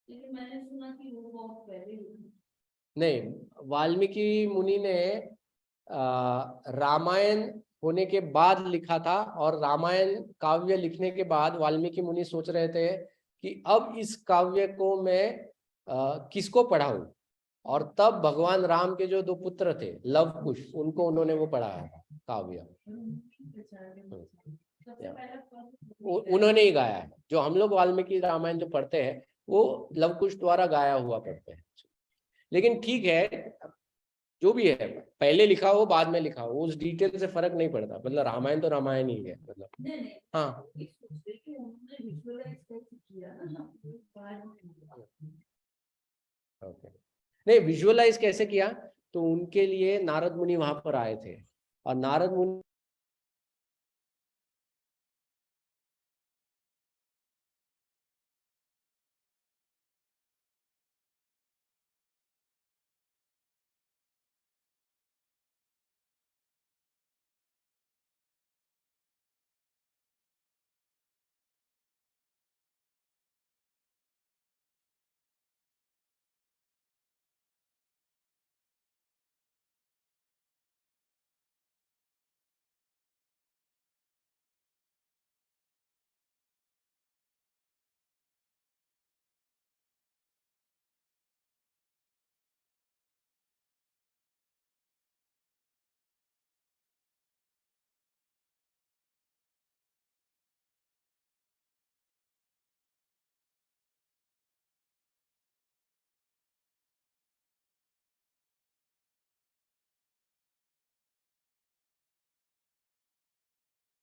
लेकिन मैंने सुना कि वो बहुत पहले लिखा।
नहीं, वाल्मीकि मुनि ने रामायण होने के बाद लिखा था, और रामायण काव्य लिखने के बाद वाल्मीकि मुनि सोच रहे थे कि अब इस काव्य को मैं किसको पढ़ाऊं, और तब भगवान राम के जो 2 पुत्र थे लव कुश, उनको उन्होंने वो पढ़ाया काव्य। उन्होंने ही गाया है। जो हम लोग वाल्मीकि रामायण जो पढ़ते हैं वो लव कुश द्वारा गाया हुआ पढ़ते हैं। लेकिन ठीक है, जो भी है, पहले लिखा हो बाद में लिखा हो, उस डिटेल से फर्क नहीं पड़ता, मतलब रामायण तो रामायण ही है, मतलब हाँ। ओके, नहीं विजुअलाइज कैसे किया? तो उनके लिए नारद मुनि वहां पर आए थे, और नारद मुनि